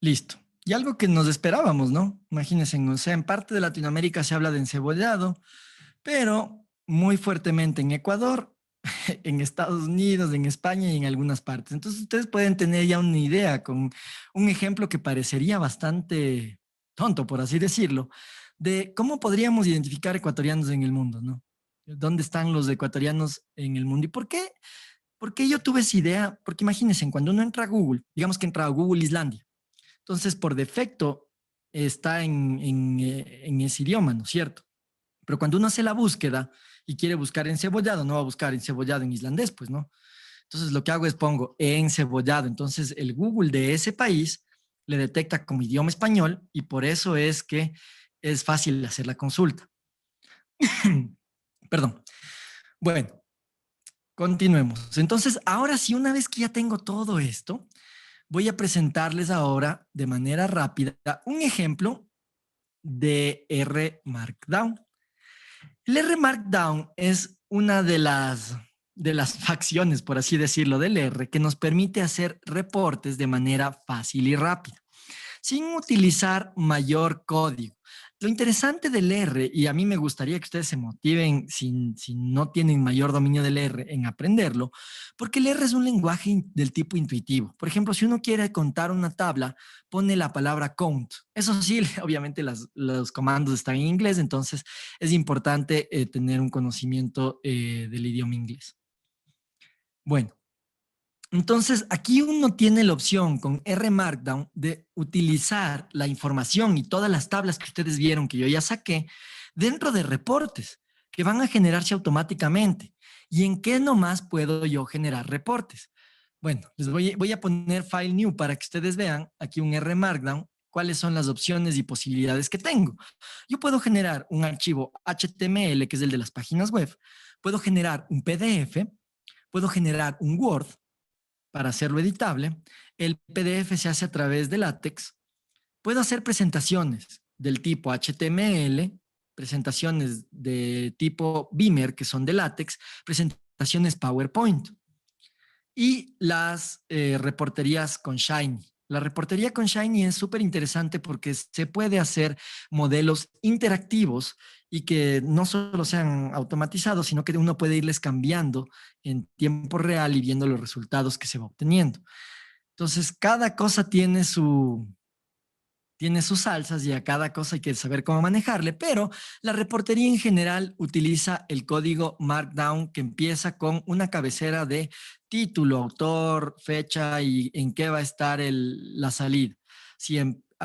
Listo. Y algo que nos esperábamos, ¿no? Imagínense, o sea, en parte de Latinoamérica se habla de encebollado, pero muy fuertemente en Ecuador, en Estados Unidos, en España y en algunas partes. Entonces ustedes pueden tener ya una idea con un ejemplo que parecería bastante tonto, por así decirlo, de cómo podríamos identificar ecuatorianos en el mundo, ¿no? ¿Dónde están los ecuatorianos en el mundo? ¿Y por qué? ¿Por qué yo tuve esa idea? Porque imagínense, cuando uno entra a Google, digamos que entra a Google Islandia, entonces por defecto está en ese idioma, ¿no es cierto? Pero cuando uno hace la búsqueda y quiere buscar encebollado, no va a buscar encebollado en islandés, pues, ¿no? Entonces lo que hago es pongo encebollado. Entonces el Google de ese país le detecta como idioma español y por eso es que es fácil hacer la consulta. Perdón. Bueno, continuemos. Entonces, ahora sí, una vez que ya tengo todo esto, voy a presentarles ahora de manera rápida un ejemplo de R Markdown. El R Markdown es una de las facciones, por así decirlo, del R que nos permite hacer reportes de manera fácil y rápida, sin utilizar mayor código. Lo interesante del R, y a mí me gustaría que ustedes se motiven si no tienen mayor dominio del R en aprenderlo, porque el R es un lenguaje del tipo intuitivo. Por ejemplo, si uno quiere contar una tabla, pone la palabra count. Eso sí, obviamente los comandos están en inglés, entonces es importante tener un conocimiento del idioma inglés. Bueno. Entonces, aquí uno tiene la opción con R Markdown de utilizar la información y todas las tablas que ustedes vieron que yo ya saqué dentro de reportes que van a generarse automáticamente. ¿Y en qué nomás puedo yo generar reportes? Bueno, les voy a poner File New para que ustedes vean aquí un R Markdown, cuáles son las opciones y posibilidades que tengo. Yo puedo generar un archivo HTML, que es el de las páginas web, puedo generar un PDF, puedo generar un Word, para hacerlo editable. El PDF se hace a través de LaTeX. Puedo hacer presentaciones del tipo HTML, presentaciones de tipo Beamer, que son de LaTeX, presentaciones PowerPoint. Y las reporterías con Shiny. La reportería con Shiny es súper interesante porque se puede hacer modelos interactivos y que no solo sean automatizados, sino que uno puede irles cambiando en tiempo real y viendo los resultados que se va obteniendo. Entonces, cada cosa tiene sus salsas y a cada cosa hay que saber cómo manejarle, pero la reportería en general utiliza el código Markdown que empieza con una cabecera de título, autor, fecha y en qué va a estar la salida. Si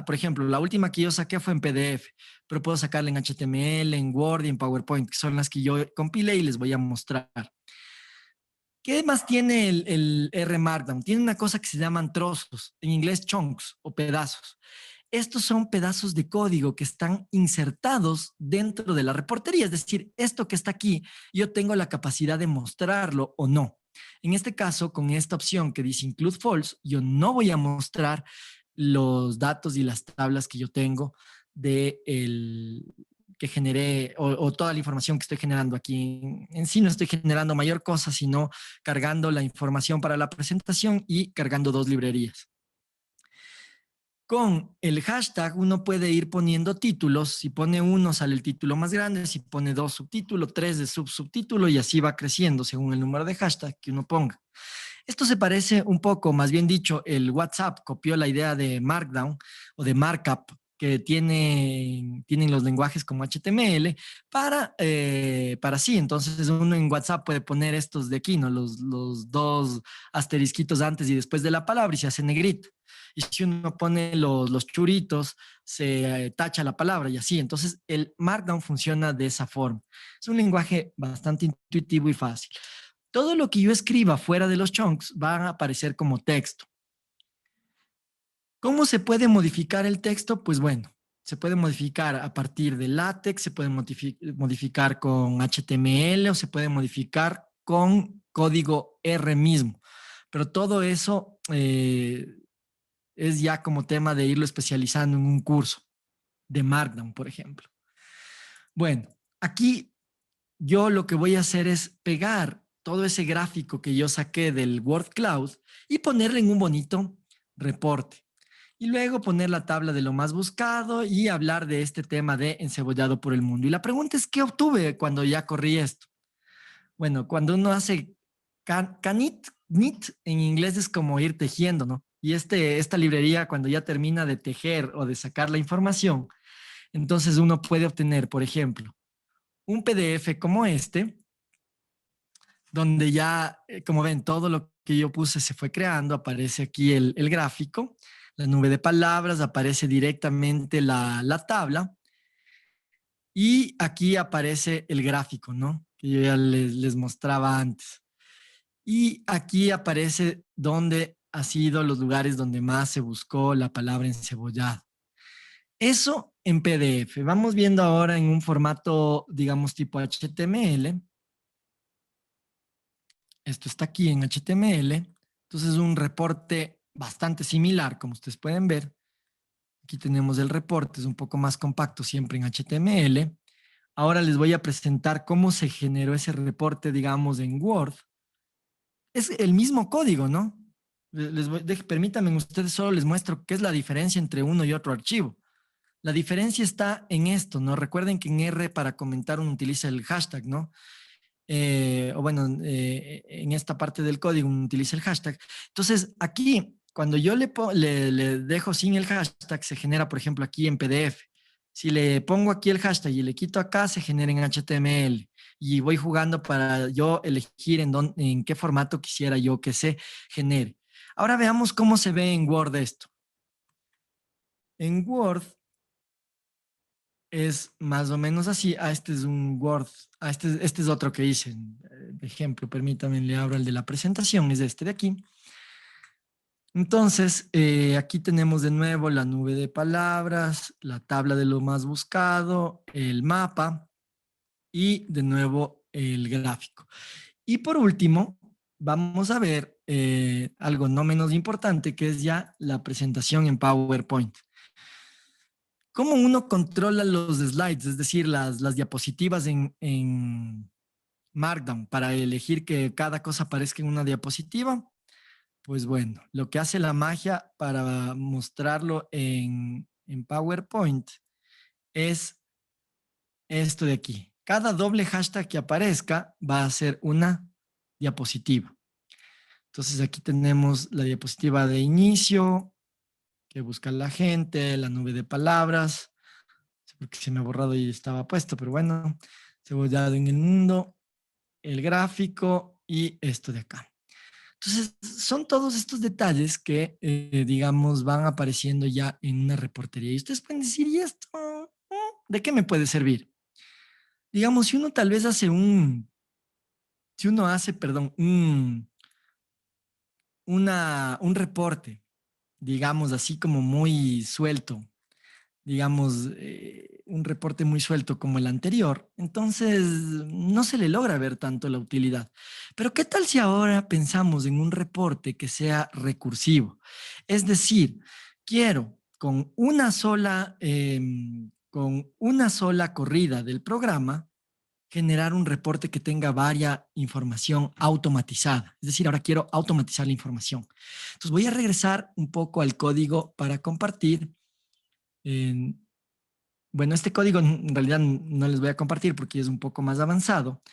por ejemplo, la última que yo saqué fue en PDF, pero puedo sacarla en HTML, en Word y en PowerPoint, que son las que yo compilé y les voy a mostrar. ¿Qué más tiene el R Markdown? Tiene una cosa que se llaman trozos, en inglés chunks o pedazos. Estos son pedazos de código que están insertados dentro de la reportería. Es decir, esto que está aquí, yo tengo la capacidad de mostrarlo o no. En este caso, con esta opción que dice Include False, yo no voy a mostrar los datos y las tablas que yo tengo que generé o toda la información que estoy generando aquí. En sí no estoy generando mayor cosa, sino cargando la información para la presentación y cargando 2 librerías. Con el hashtag uno puede ir poniendo títulos. Si pone 1 sale el título más grande, si pone 2 subtítulo, 3 de subtítulo y así va creciendo según el número de hashtag que uno ponga. Esto se parece un poco, más bien dicho, el WhatsApp copió la idea de Markdown o de Markup que tienen los lenguajes como HTML para sí. Entonces uno en WhatsApp puede poner estos de aquí, ¿no? Los 2 asterisquitos antes y después de la palabra y se hace negrito. Y si uno pone los churitos, se tacha la palabra y así. Entonces, el Markdown funciona de esa forma. Es un lenguaje bastante intuitivo y fácil. Todo lo que yo escriba fuera de los chunks va a aparecer como texto. ¿Cómo se puede modificar el texto? Pues bueno, se puede modificar a partir de LaTeX, se puede modificar con HTML o se puede modificar con código R mismo. Pero todo eso es ya como tema de irlo especializando en un curso de Markdown, por ejemplo. Bueno, aquí yo lo que voy a hacer es pegar todo ese gráfico que yo saqué del Word Cloud y ponerle en un bonito reporte. Y luego poner la tabla de lo más buscado y hablar de este tema de encebollado por el mundo. Y la pregunta es, ¿qué obtuve cuando ya corrí esto? Bueno, cuando uno hace knit en inglés es como ir tejiendo, ¿no? Y esta librería, cuando ya termina de tejer o de sacar la información, entonces uno puede obtener, por ejemplo, un PDF como este, donde ya, como ven, todo lo que yo puse se fue creando, aparece aquí el gráfico, la nube de palabras, aparece directamente la tabla, y aquí aparece el gráfico, ¿no? Que yo ya les mostraba antes. Y aquí aparece dónde ha sido los lugares donde más se buscó la palabra encebollado. Eso en PDF. Vamos viendo ahora en un formato, digamos, tipo HTML. Esto está aquí en HTML. Entonces, un reporte bastante similar, como ustedes pueden ver. Aquí tenemos el reporte, es un poco más compacto siempre en HTML. Ahora les voy a presentar cómo se generó ese reporte, digamos, en Word. Es el mismo código, ¿no? Permítanme, ustedes solo les muestro qué es la diferencia entre uno y otro archivo. La diferencia está en esto, ¿no? Recuerden que en R para comentar uno utiliza el hashtag, ¿no? En esta parte del código uno utiliza el hashtag. Entonces, aquí, cuando yo le dejo sin el hashtag, se genera, por ejemplo, aquí en PDF. Si le pongo aquí el hashtag y le quito acá, se genera en HTML. Y voy jugando para yo elegir en qué formato quisiera yo que se genere. Ahora veamos cómo se ve en Word esto. En Word es más o menos así. Este es un Word. Este es otro que hice. De ejemplo, permítanme, le abro el de la presentación. Es este de aquí. Entonces, aquí tenemos de nuevo la nube de palabras, la tabla de lo más buscado, el mapa y de nuevo el gráfico. Y por último, vamos a ver algo no menos importante, que es ya la presentación en PowerPoint. ¿Cómo uno controla los slides, es decir, las diapositivas en Markdown para elegir que cada cosa aparezca en una diapositiva? Pues bueno, lo que hace la magia para mostrarlo en PowerPoint es esto de aquí. Cada doble hashtag que aparezca va a ser una diapositiva. Entonces aquí tenemos la diapositiva de inicio, que busca la gente, la nube de palabras, porque se me ha borrado y estaba puesto, pero bueno, cebollado en el mundo, el gráfico y esto de acá. Entonces, son todos estos detalles que, digamos, van apareciendo ya en una reportería. Y ustedes pueden decir, ¿y esto? ¿De qué me puede servir? Digamos, si uno tal vez hace perdón, un reporte, digamos, así como muy suelto, digamos, un reporte muy suelto como el anterior, entonces no se le logra ver tanto la utilidad. Pero ¿qué tal si ahora pensamos en un reporte que sea recursivo? Es decir, quiero con una sola corrida del programa, generar un reporte que tenga varia información automatizada. Es decir, ahora quiero automatizar la información. Entonces voy a regresar un poco al código para compartir. Bueno, este código en realidad no les voy a compartir porque es un poco más avanzado,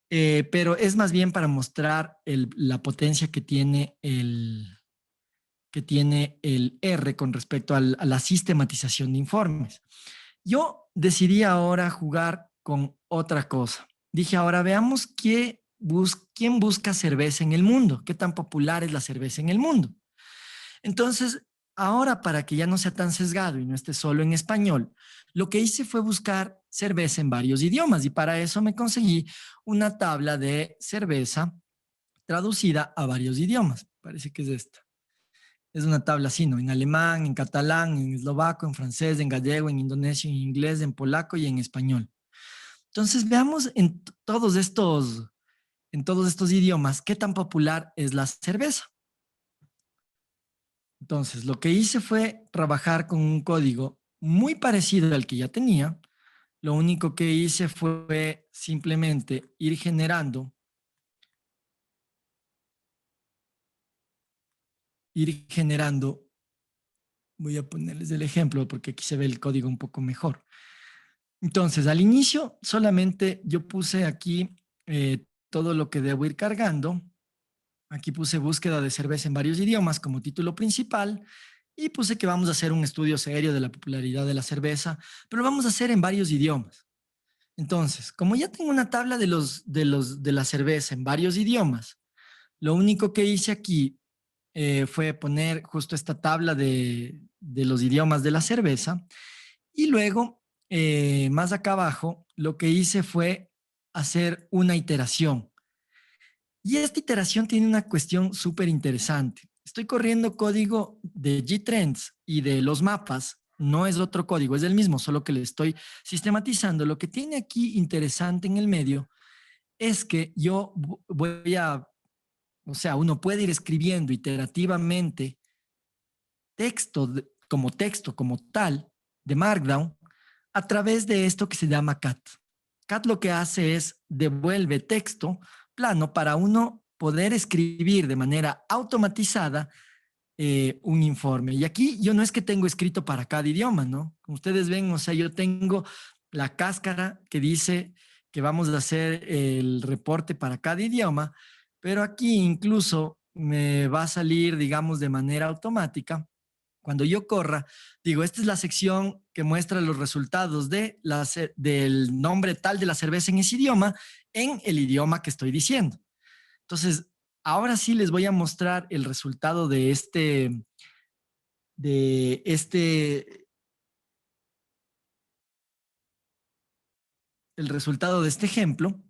pero es más bien para mostrar la potencia que tiene el R con respecto a la sistematización de informes. Yo decidí ahora jugar con otra cosa. Dije, ahora veamos quién busca cerveza en el mundo, qué tan popular es la cerveza en el mundo. Entonces, ahora para que ya no sea tan sesgado y no esté solo en español, lo que hice fue buscar cerveza en varios idiomas y para eso me conseguí una tabla de cerveza traducida a varios idiomas. Parece que es esta. Es una tabla así, ¿no? En alemán, en catalán, en eslovaco, en francés, en gallego, en indonesio, en inglés, en polaco y en español. Entonces, veamos en todos estos idiomas qué tan popular es la cerveza. Entonces, lo que hice fue trabajar con un código muy parecido al que ya tenía. Lo único que hice fue simplemente ir generando voy a ponerles el ejemplo porque aquí se ve el código un poco mejor. Entonces, al inicio solamente yo puse aquí todo lo que debo ir cargando. Aquí puse búsqueda de cerveza en varios idiomas como título principal y puse que vamos a hacer un estudio serio de la popularidad de la cerveza, pero lo vamos a hacer en varios idiomas. Entonces, como ya tengo una tabla de la cerveza en varios idiomas, lo único que hice aquí fue poner justo esta tabla de los idiomas de la cerveza y luego, más acá abajo, lo que hice fue hacer una iteración. Y esta iteración tiene una cuestión súper interesante. Estoy corriendo código de GTrends y de los mapas. No es otro código, es el mismo, solo que le estoy sistematizando. Lo que tiene aquí interesante en el medio es que yo uno puede ir escribiendo iterativamente texto como tal de Markdown a través de esto que se llama cat. Cat lo que hace es devuelve texto plano para uno poder escribir de manera automatizada un informe. Y aquí yo no es que tengo escrito para cada idioma, ¿no? Como ustedes ven, o sea, yo tengo la cáscara que dice que vamos a hacer el reporte para cada idioma, pero aquí incluso me va a salir, digamos, de manera automática. Cuando yo corra, digo, esta es la sección que muestra los resultados del nombre tal de la cerveza en ese idioma, en el idioma que estoy diciendo. Entonces, ahora sí les voy a mostrar el resultado de este ejemplo.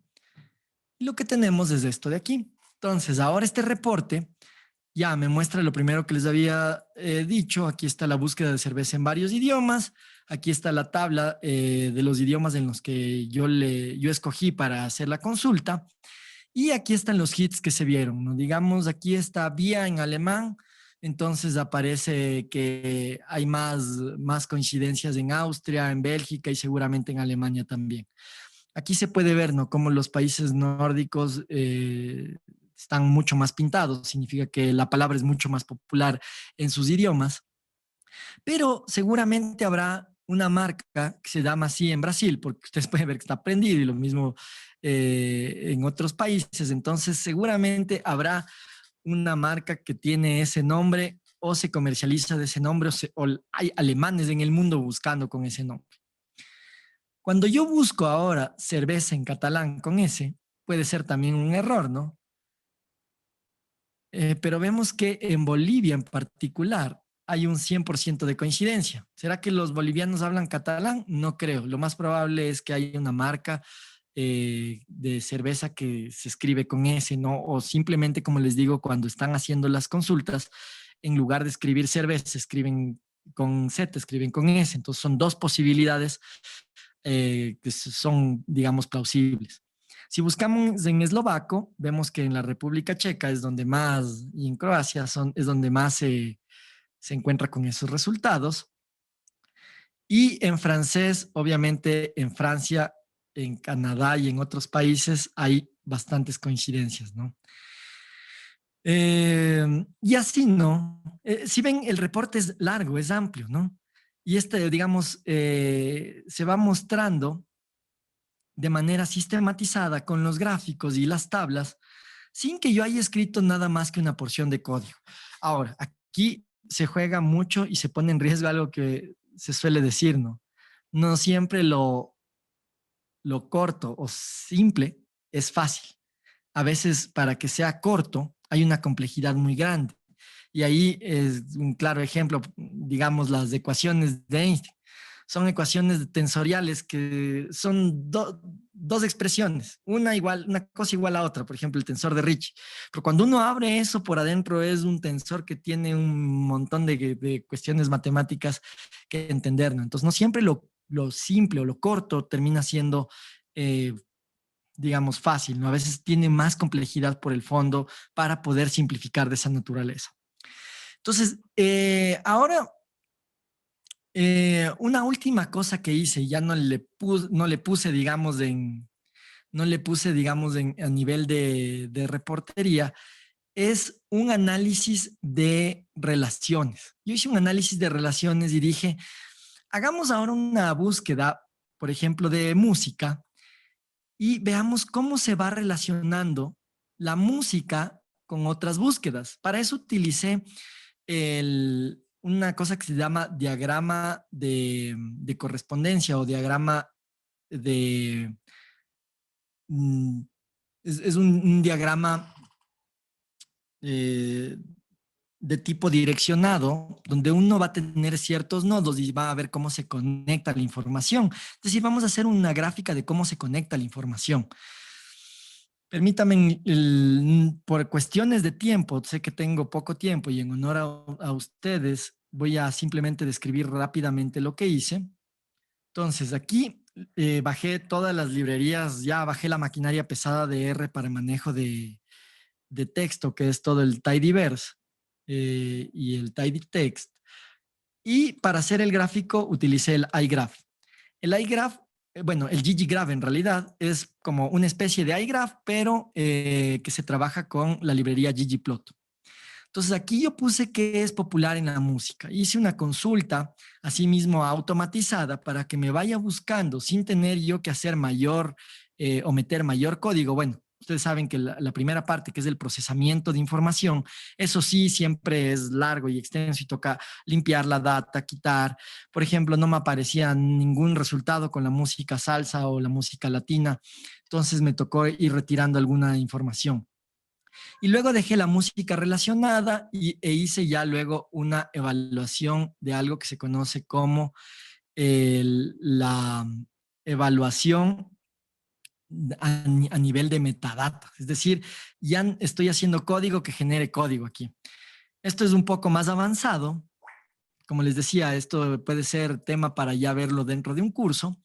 Y lo que tenemos es esto de aquí. Entonces, ahora este reporte ya me muestra lo primero que les había dicho. Aquí está la búsqueda de cerveza en varios idiomas. Aquí está la tabla de los idiomas en los que yo escogí para hacer la consulta. Y aquí están los hits que se vieron, ¿no? Digamos, aquí está vía en alemán, entonces aparece que hay más coincidencias en Austria, en Bélgica y seguramente en Alemania también. Aquí se puede ver, ¿no? Cómo los países nórdicos están mucho más pintados, significa que la palabra es mucho más popular en sus idiomas, pero seguramente habrá una marca que se llama así en Brasil, porque ustedes pueden ver que está prendido y lo mismo en otros países, entonces seguramente habrá una marca que tiene ese nombre o se comercializa de ese nombre o hay alemanes en el mundo buscando con ese nombre. Cuando yo busco ahora cerveza en catalán con ese, puede ser también un error, ¿no? Pero vemos que en Bolivia en particular hay un 100% de coincidencia. ¿Será que los bolivianos hablan catalán? No creo. Lo más probable es que haya una marca de cerveza que se escribe con S, ¿no? O simplemente, como les digo, cuando están haciendo las consultas, en lugar de escribir cerveza, escriben con Z, escriben con S. Entonces son dos posibilidades que son, digamos, plausibles. Si buscamos en eslovaco, vemos que en la República Checa es donde más, y en Croacia es donde más se encuentra con esos resultados. Y en francés, obviamente, en Francia, en Canadá y en otros países hay bastantes coincidencias, ¿no? Y así, ¿no? Si ven, el reporte es largo, es amplio, ¿no? Y digamos, se va mostrando de manera sistematizada con los gráficos y las tablas, sin que yo haya escrito nada más que una porción de código. Ahora, aquí se juega mucho y se pone en riesgo algo que se suele decir, ¿no? No siempre lo corto o simple es fácil. A veces para que sea corto hay una complejidad muy grande. Y ahí es un claro ejemplo, digamos, las ecuaciones de Einstein. Son ecuaciones tensoriales que son dos expresiones, una cosa igual a otra, por ejemplo, el tensor de Ricci. Pero cuando uno abre eso por adentro es un tensor que tiene un montón de cuestiones matemáticas que entender, ¿no? Entonces, no siempre lo simple o lo corto termina siendo, digamos, fácil, ¿no? A veces tiene más complejidad por el fondo para poder simplificar de esa naturaleza. Entonces, ahora, una última cosa que hice, ya no le puse, digamos, a nivel de reportería, es un análisis de relaciones. Yo hice un análisis de relaciones y dije, hagamos ahora una búsqueda, por ejemplo, de música y veamos cómo se va relacionando la música con otras búsquedas. Para eso utilicé una cosa que se llama diagrama de correspondencia o diagrama de... mm, es un diagrama eh, de tipo direccionado, donde uno va a tener ciertos nodos y va a ver cómo se conecta la información. Es decir, vamos a hacer una gráfica de cómo se conecta la información. Permítame, por cuestiones de tiempo, sé que tengo poco tiempo y en honor a ustedes, voy a simplemente describir rápidamente lo que hice. Entonces, aquí bajé todas las librerías, ya bajé la maquinaria pesada de R para el manejo de texto, que es todo el tidyverse y el tidytext. Y para hacer el gráfico utilicé el iGraph. El iGraph, bueno, el gggraph en realidad es como una especie de iGraph, pero que se trabaja con la librería ggplot. Entonces aquí yo puse que es popular en la música. Hice una consulta, asimismo automatizada, para que me vaya buscando sin tener yo que hacer mayor o meter mayor código. Bueno, ustedes saben que la primera parte, que es el procesamiento de información, eso sí siempre es largo y extenso y toca limpiar la data, quitar. Por ejemplo, no me aparecía ningún resultado con la música salsa o la música latina, entonces me tocó ir retirando alguna información. Y luego dejé la música relacionada e hice ya luego una evaluación de algo que se conoce como la evaluación a nivel de metadata. Es decir, ya estoy haciendo código que genere código aquí. Esto es un poco más avanzado. Como les decía, esto puede ser tema para ya verlo dentro de un curso.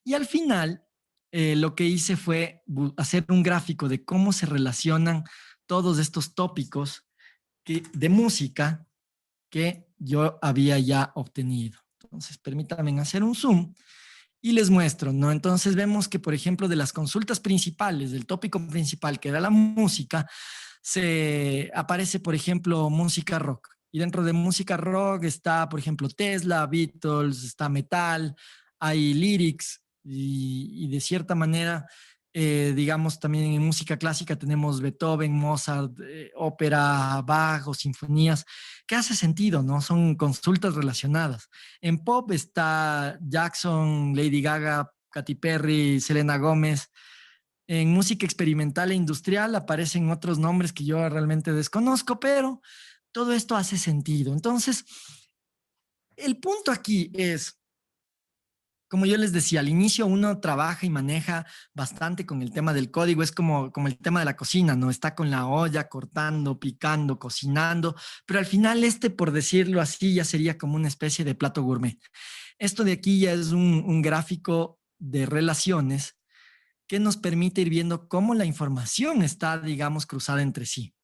Y al final lo que hice fue hacer un gráfico de cómo se relacionan todos estos tópicos de música que yo había ya obtenido. Entonces, permítanme hacer un zoom y les muestro, ¿no? Entonces vemos que, por ejemplo, de las consultas principales, del tópico principal, que era la música, se aparece, por ejemplo, música rock. Y dentro de música rock está, por ejemplo, Tesla, Beatles, está metal, hay lyrics y de cierta manera, digamos, también en música clásica tenemos Beethoven, Mozart, ópera, Bach o sinfonías, que hace sentido, ¿no? Son consultas relacionadas. En pop está Jackson, Lady Gaga, Katy Perry, Selena Gómez. En música experimental e industrial aparecen otros nombres que yo realmente desconozco, pero todo esto hace sentido. Entonces, el punto aquí es, como yo les decía, al inicio uno trabaja y maneja bastante con el tema del código, es como el tema de la cocina, ¿no? Está con la olla cortando, picando, cocinando, pero al final por decirlo así, ya sería como una especie de plato gourmet. Esto de aquí ya es un gráfico de relaciones que nos permite ir viendo cómo la información está, digamos, cruzada entre sí.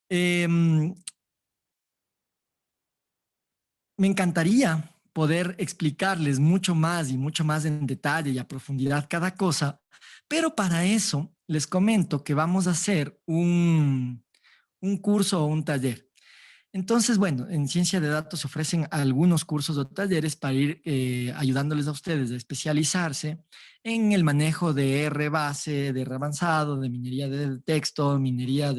Me encantaría poder explicarles mucho más y mucho más en detalle y a profundidad cada cosa, pero para eso les comento que vamos a hacer un curso o un taller. Entonces, bueno, en ciencia de datos se ofrecen algunos cursos o talleres para ir ayudándoles a ustedes a especializarse en el manejo de R base, de R avanzado, de minería de texto, minería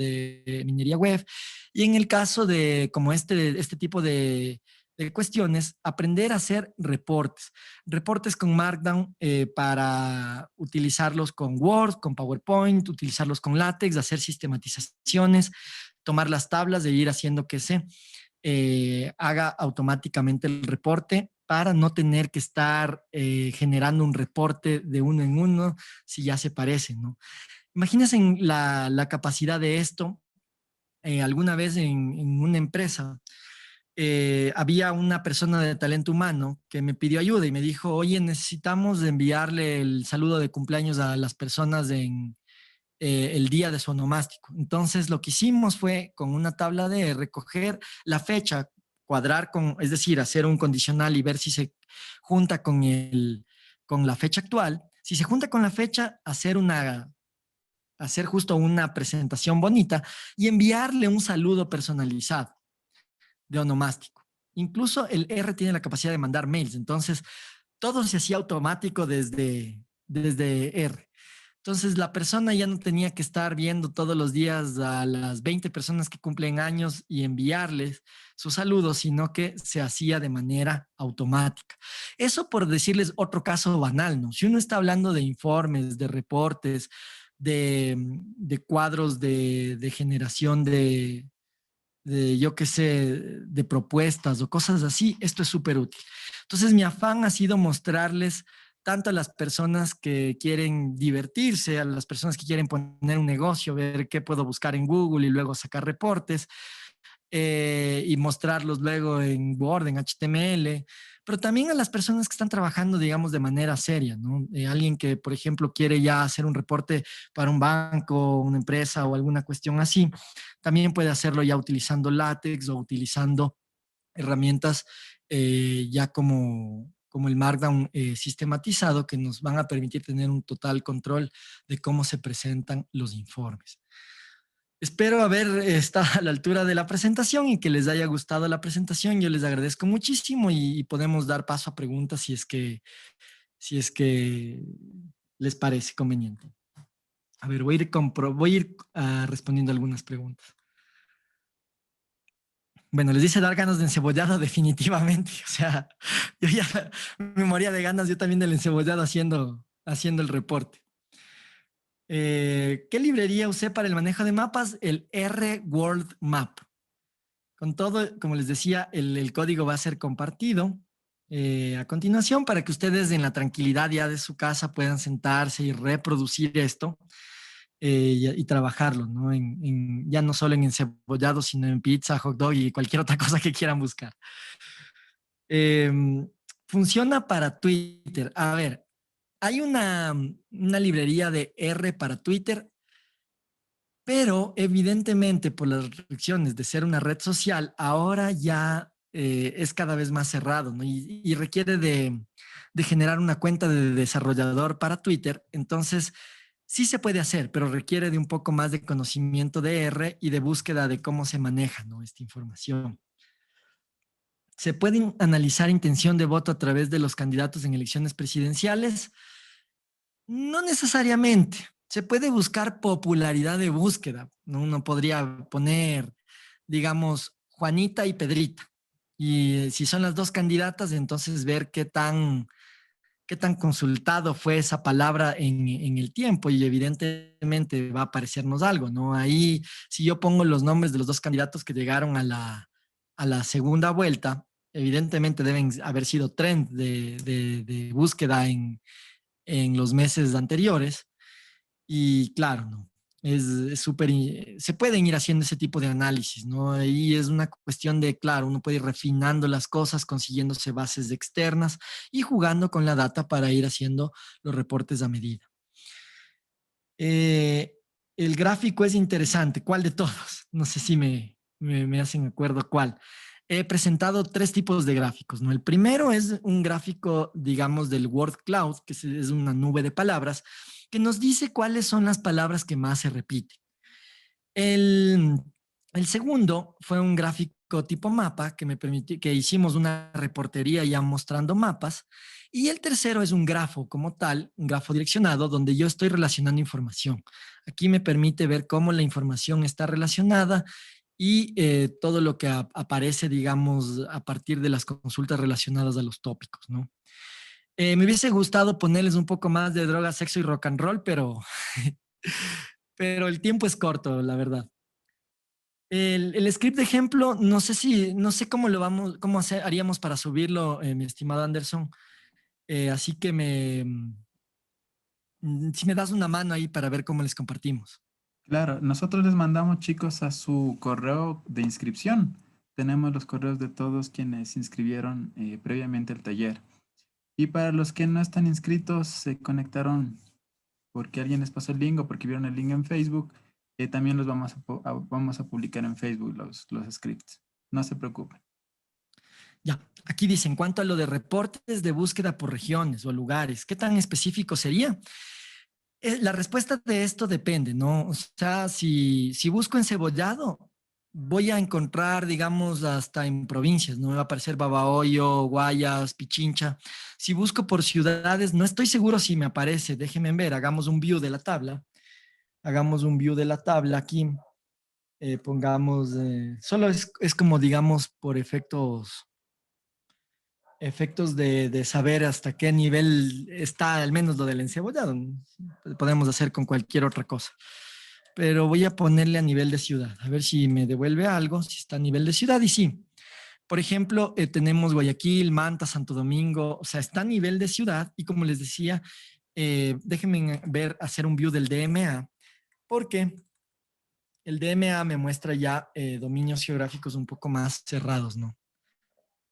web. Y en el caso de como este tipo de cuestiones, aprender a hacer reportes. Reportes con Markdown para utilizarlos con Word, con PowerPoint, utilizarlos con LaTeX, hacer sistematizaciones, tomar las tablas de ir haciendo que se haga automáticamente el reporte para no tener que estar generando un reporte de uno en uno si ya se parece, ¿no? Imagínense la capacidad de esto. Alguna vez en una empresa había una persona de talento humano que me pidió ayuda y me dijo, oye, necesitamos enviarle el saludo de cumpleaños a las personas en el día de su onomástico. Entonces lo que hicimos fue con una tabla de recoger la fecha, cuadrar es decir, hacer un condicional y ver si se junta con la fecha actual. Si se junta con la fecha, hacer justo una presentación bonita y enviarle un saludo personalizado de onomástico. Incluso el R tiene la capacidad de mandar mails, entonces todo se hacía automático desde R. Entonces la persona ya no tenía que estar viendo todos los días a las 20 personas que cumplen años y enviarles sus saludos, sino que se hacía de manera automática. Eso por decirles otro caso banal, ¿no? Si uno está hablando de informes, de reportes, de cuadros de generación yo qué sé, de propuestas o cosas así, esto es súper útil. Entonces, mi afán ha sido mostrarles tanto a las personas que quieren divertirse, a las personas que quieren poner un negocio, ver qué puedo buscar en Google y luego sacar reportes y mostrarlos luego en Word, en HTML, pero también a las personas que están trabajando, digamos, de manera seria, ¿no? Alguien que, por ejemplo, quiere ya hacer un reporte para un banco, una empresa o alguna cuestión así, también puede hacerlo ya utilizando LaTeX o utilizando herramientas ya como el Markdown sistematizado que nos van a permitir tener un total control de cómo se presentan los informes. Espero haber estado a la altura de la presentación y que les haya gustado la presentación. Yo les agradezco muchísimo y podemos dar paso a preguntas si es que les parece conveniente. A ver, voy a ir respondiendo algunas preguntas. Bueno, les dice dar ganas de encebollado definitivamente. O sea, yo ya me moría de ganas yo también del encebollado haciendo el reporte. ¿Qué librería usé para el manejo de mapas? El R World Map. Con todo, como les decía, el código va a ser compartido a continuación para que ustedes en la tranquilidad ya de su casa puedan sentarse y reproducir esto y trabajarlo, ¿no? Ya no solo en encebollado, sino en pizza, hot dog y cualquier otra cosa que quieran buscar. Funciona para Twitter. A ver, Hay una librería de R para Twitter, pero evidentemente por las restricciones de ser una red social, ahora ya es cada vez más cerrado, ¿no? Y requiere de generar una cuenta de desarrollador para Twitter. Entonces, sí se puede hacer, pero requiere de un poco más de conocimiento de R y de búsqueda de cómo se maneja, ¿no?, esta información. ¿Se puede analizar intención de voto a través de los candidatos en elecciones presidenciales? No necesariamente. Se puede buscar popularidad de búsqueda, ¿no? Uno podría poner, digamos, Juanita y Pedrita. Y si son las dos candidatas, entonces ver qué tan consultado fue esa palabra en el tiempo, y evidentemente va a aparecernos algo, ¿no? Ahí, si yo pongo los nombres de los dos candidatos que llegaron a la segunda vuelta, evidentemente deben haber sido trend de búsqueda en los meses anteriores. Y claro, ¿no? Es súper, se pueden ir haciendo ese tipo de análisis, ¿no? Y es una cuestión de, claro, uno puede ir refinando las cosas, consiguiéndose bases externas y jugando con la data para ir haciendo los reportes a medida. El gráfico es interesante. ¿Cuál de todos? No sé si me hacen acuerdo cuál. He presentado tres tipos de gráficos, ¿no? El primero es un gráfico, digamos, del word cloud, que es una nube de palabras, que nos dice cuáles son las palabras que más se repiten. El, el segundo fue un gráfico tipo mapa que me permitió, que hicimos una reportería ya mostrando mapas. Y el tercero es un grafo como tal, un grafo direccionado, donde yo estoy relacionando información. Aquí me permite ver cómo la información está relacionada y todo lo que aparece, digamos, a partir de las consultas relacionadas a los tópicos, ¿no? Me hubiese gustado ponerles un poco más de droga, sexo y rock and roll, pero el tiempo es corto, la verdad. El script de ejemplo, no sé cómo lo haríamos para subirlo, mi estimado Anderson. Así que si me das una mano ahí para ver cómo les compartimos. Claro, nosotros les mandamos, chicos, a su correo de inscripción. Tenemos los correos de todos quienes se inscribieron previamente al taller. Y para los que no están inscritos, se conectaron porque alguien les pasó el link o porque vieron el link en Facebook, también los vamos a publicar en Facebook los scripts. No se preocupen. Ya, aquí dice, en cuanto a lo de reportes de búsqueda por regiones o lugares, ¿qué tan específico sería? La respuesta de esto depende, ¿no? O sea, si busco encebollado, voy a encontrar, digamos, hasta en provincias, ¿no? Me va a aparecer Babahoyo, Guayas, Pichincha. Si busco por ciudades, no estoy seguro si me aparece. Déjenme ver, hagamos un view de la tabla. Hagamos un view de la tabla aquí. Pongamos, solo es como, digamos, por efectos de saber hasta qué nivel está al menos lo del encebollado. Podemos hacer con cualquier otra cosa. Pero voy a ponerle a nivel de ciudad, a ver si me devuelve algo, si está a nivel de ciudad. Y sí, por ejemplo, tenemos Guayaquil, Manta, Santo Domingo, o sea, está a nivel de ciudad. Y como les decía, déjenme ver, hacer un view del DMA, porque el DMA me muestra ya dominios geográficos un poco más cerrados, ¿no?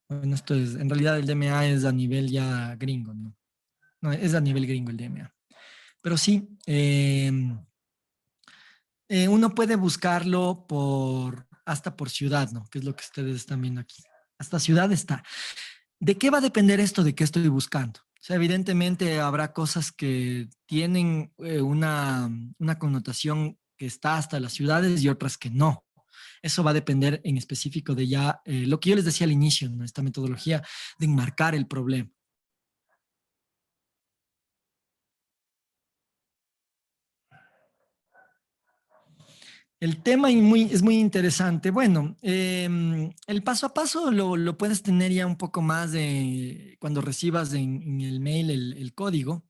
Bueno, esto es, en realidad el DMA es a nivel ya gringo, ¿no? No, es a nivel gringo el DMA. Pero sí, uno puede buscarlo hasta por ciudad, ¿no? Que es lo que ustedes están viendo aquí. Hasta ciudad está. ¿De qué va a depender esto de qué estoy buscando? O sea, evidentemente habrá cosas que tienen una connotación que está hasta las ciudades y otras que no. Eso va a depender en específico de ya lo que yo les decía al inicio, ¿no? Esta metodología de enmarcar el problema. El tema es muy interesante. Bueno, el paso a paso lo puedes tener ya un poco más de cuando recibas en el mail el código,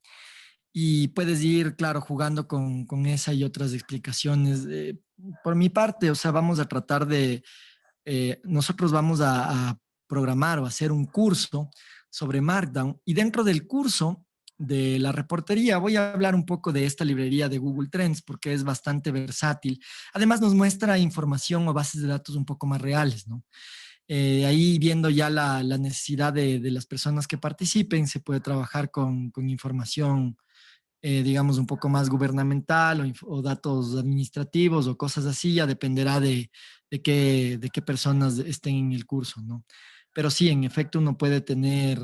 y puedes ir, claro, jugando con esa y otras explicaciones. Por mi parte, o sea, vamos a tratar nosotros vamos a programar o hacer un curso sobre Markdown, y dentro del curso de la reportería voy a hablar un poco de esta librería de Google Trends porque es bastante versátil. Además nos muestra información o bases de datos un poco más reales, ¿no? Ahí viendo ya la necesidad de las personas que participen, se puede trabajar con información, digamos, un poco más gubernamental o datos administrativos o cosas así, ya dependerá de qué personas estén en el curso, ¿no? Pero sí, en efecto, uno puede tener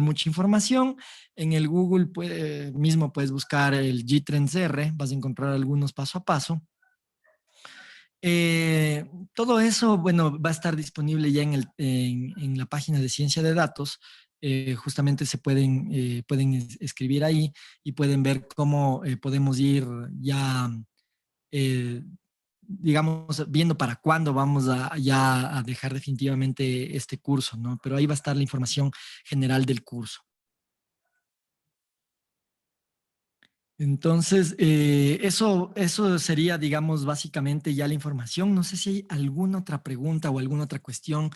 mucha información. En el Google mismo puedes buscar el G-Trends R, vas a encontrar algunos paso a paso. Todo eso, bueno, va a estar disponible ya en la página de Ciencia de Datos. Justamente pueden escribir ahí y pueden ver cómo podemos ir ya, eh, digamos, viendo para cuándo vamos ya a dejar definitivamente este curso, ¿no? Pero ahí va a estar la información general del curso. Entonces, eso sería, digamos, básicamente ya la información. No sé si hay alguna otra pregunta o alguna otra cuestión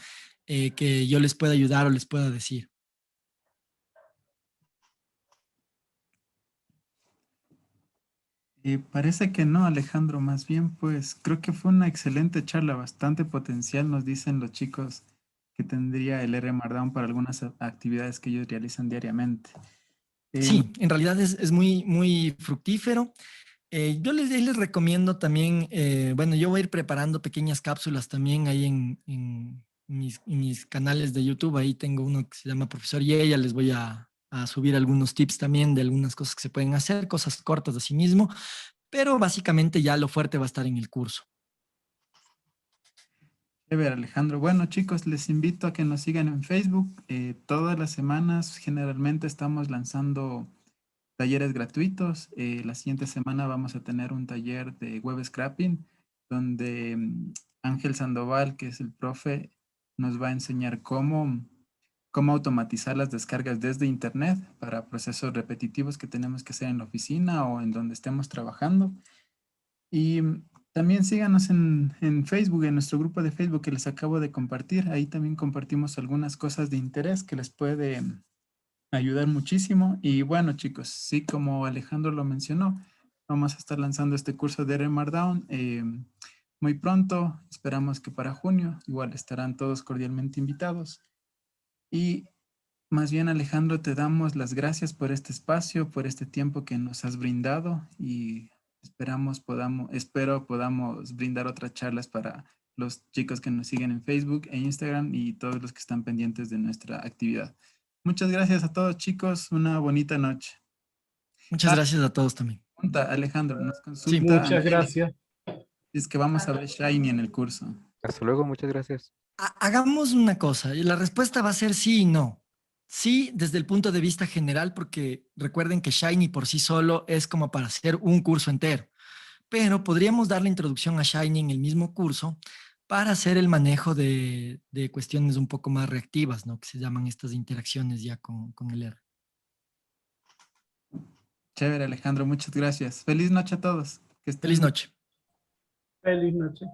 que yo les pueda ayudar o les pueda decir. Parece que no, Alejandro, más bien, pues creo que fue una excelente charla, bastante potencial, nos dicen los chicos que tendría el R Markdown para algunas actividades que ellos realizan diariamente. Sí, en realidad es muy, muy fructífero. Yo les recomiendo también, bueno, yo voy a ir preparando pequeñas cápsulas también ahí en mis canales de YouTube. Ahí tengo uno que se llama Profesor Yeya. Les voy a subir algunos tips también de algunas cosas que se pueden hacer, cosas cortas de sí mismo, pero básicamente ya lo fuerte va a estar en el curso. Chévere, Alejandro. Bueno, chicos, les invito a que nos sigan en Facebook. Todas las semanas generalmente estamos lanzando talleres gratuitos. La siguiente semana vamos a tener un taller de web scraping donde Ángel Sandoval, que es el profe, nos va a enseñar cómo automatizar las descargas desde Internet para procesos repetitivos que tenemos que hacer en la oficina o en donde estemos trabajando. Y también síganos en Facebook, en nuestro grupo de Facebook que les acabo de compartir. Ahí también compartimos algunas cosas de interés que les puede ayudar muchísimo. Y bueno, chicos, sí, como Alejandro lo mencionó, vamos a estar lanzando este curso de R Markdown muy pronto. Esperamos que para junio igual estarán todos cordialmente invitados. Y más bien, Alejandro, te damos las gracias por este espacio, por este tiempo que nos has brindado y espero podamos brindar otras charlas para los chicos que nos siguen en Facebook e Instagram y todos los que están pendientes de nuestra actividad. Muchas gracias a todos, chicos. Una bonita noche. Muchas gracias a todos también. Pregunta, Alejandro, nos Sí. consulta Muchas Angélica, gracias. es que vamos a ver Shiny en el curso. Hasta luego, muchas gracias. Hagamos una cosa, y la respuesta va a ser sí y no. Sí, desde el punto de vista general, porque recuerden que Shiny por sí solo es como para hacer un curso entero, pero podríamos dar la introducción a Shiny en el mismo curso para hacer el manejo de cuestiones un poco más reactivas, ¿no? Que se llaman estas interacciones ya con el R. Chévere, Alejandro, muchas gracias. Feliz noche a todos. Que estén Feliz noche. Feliz noche.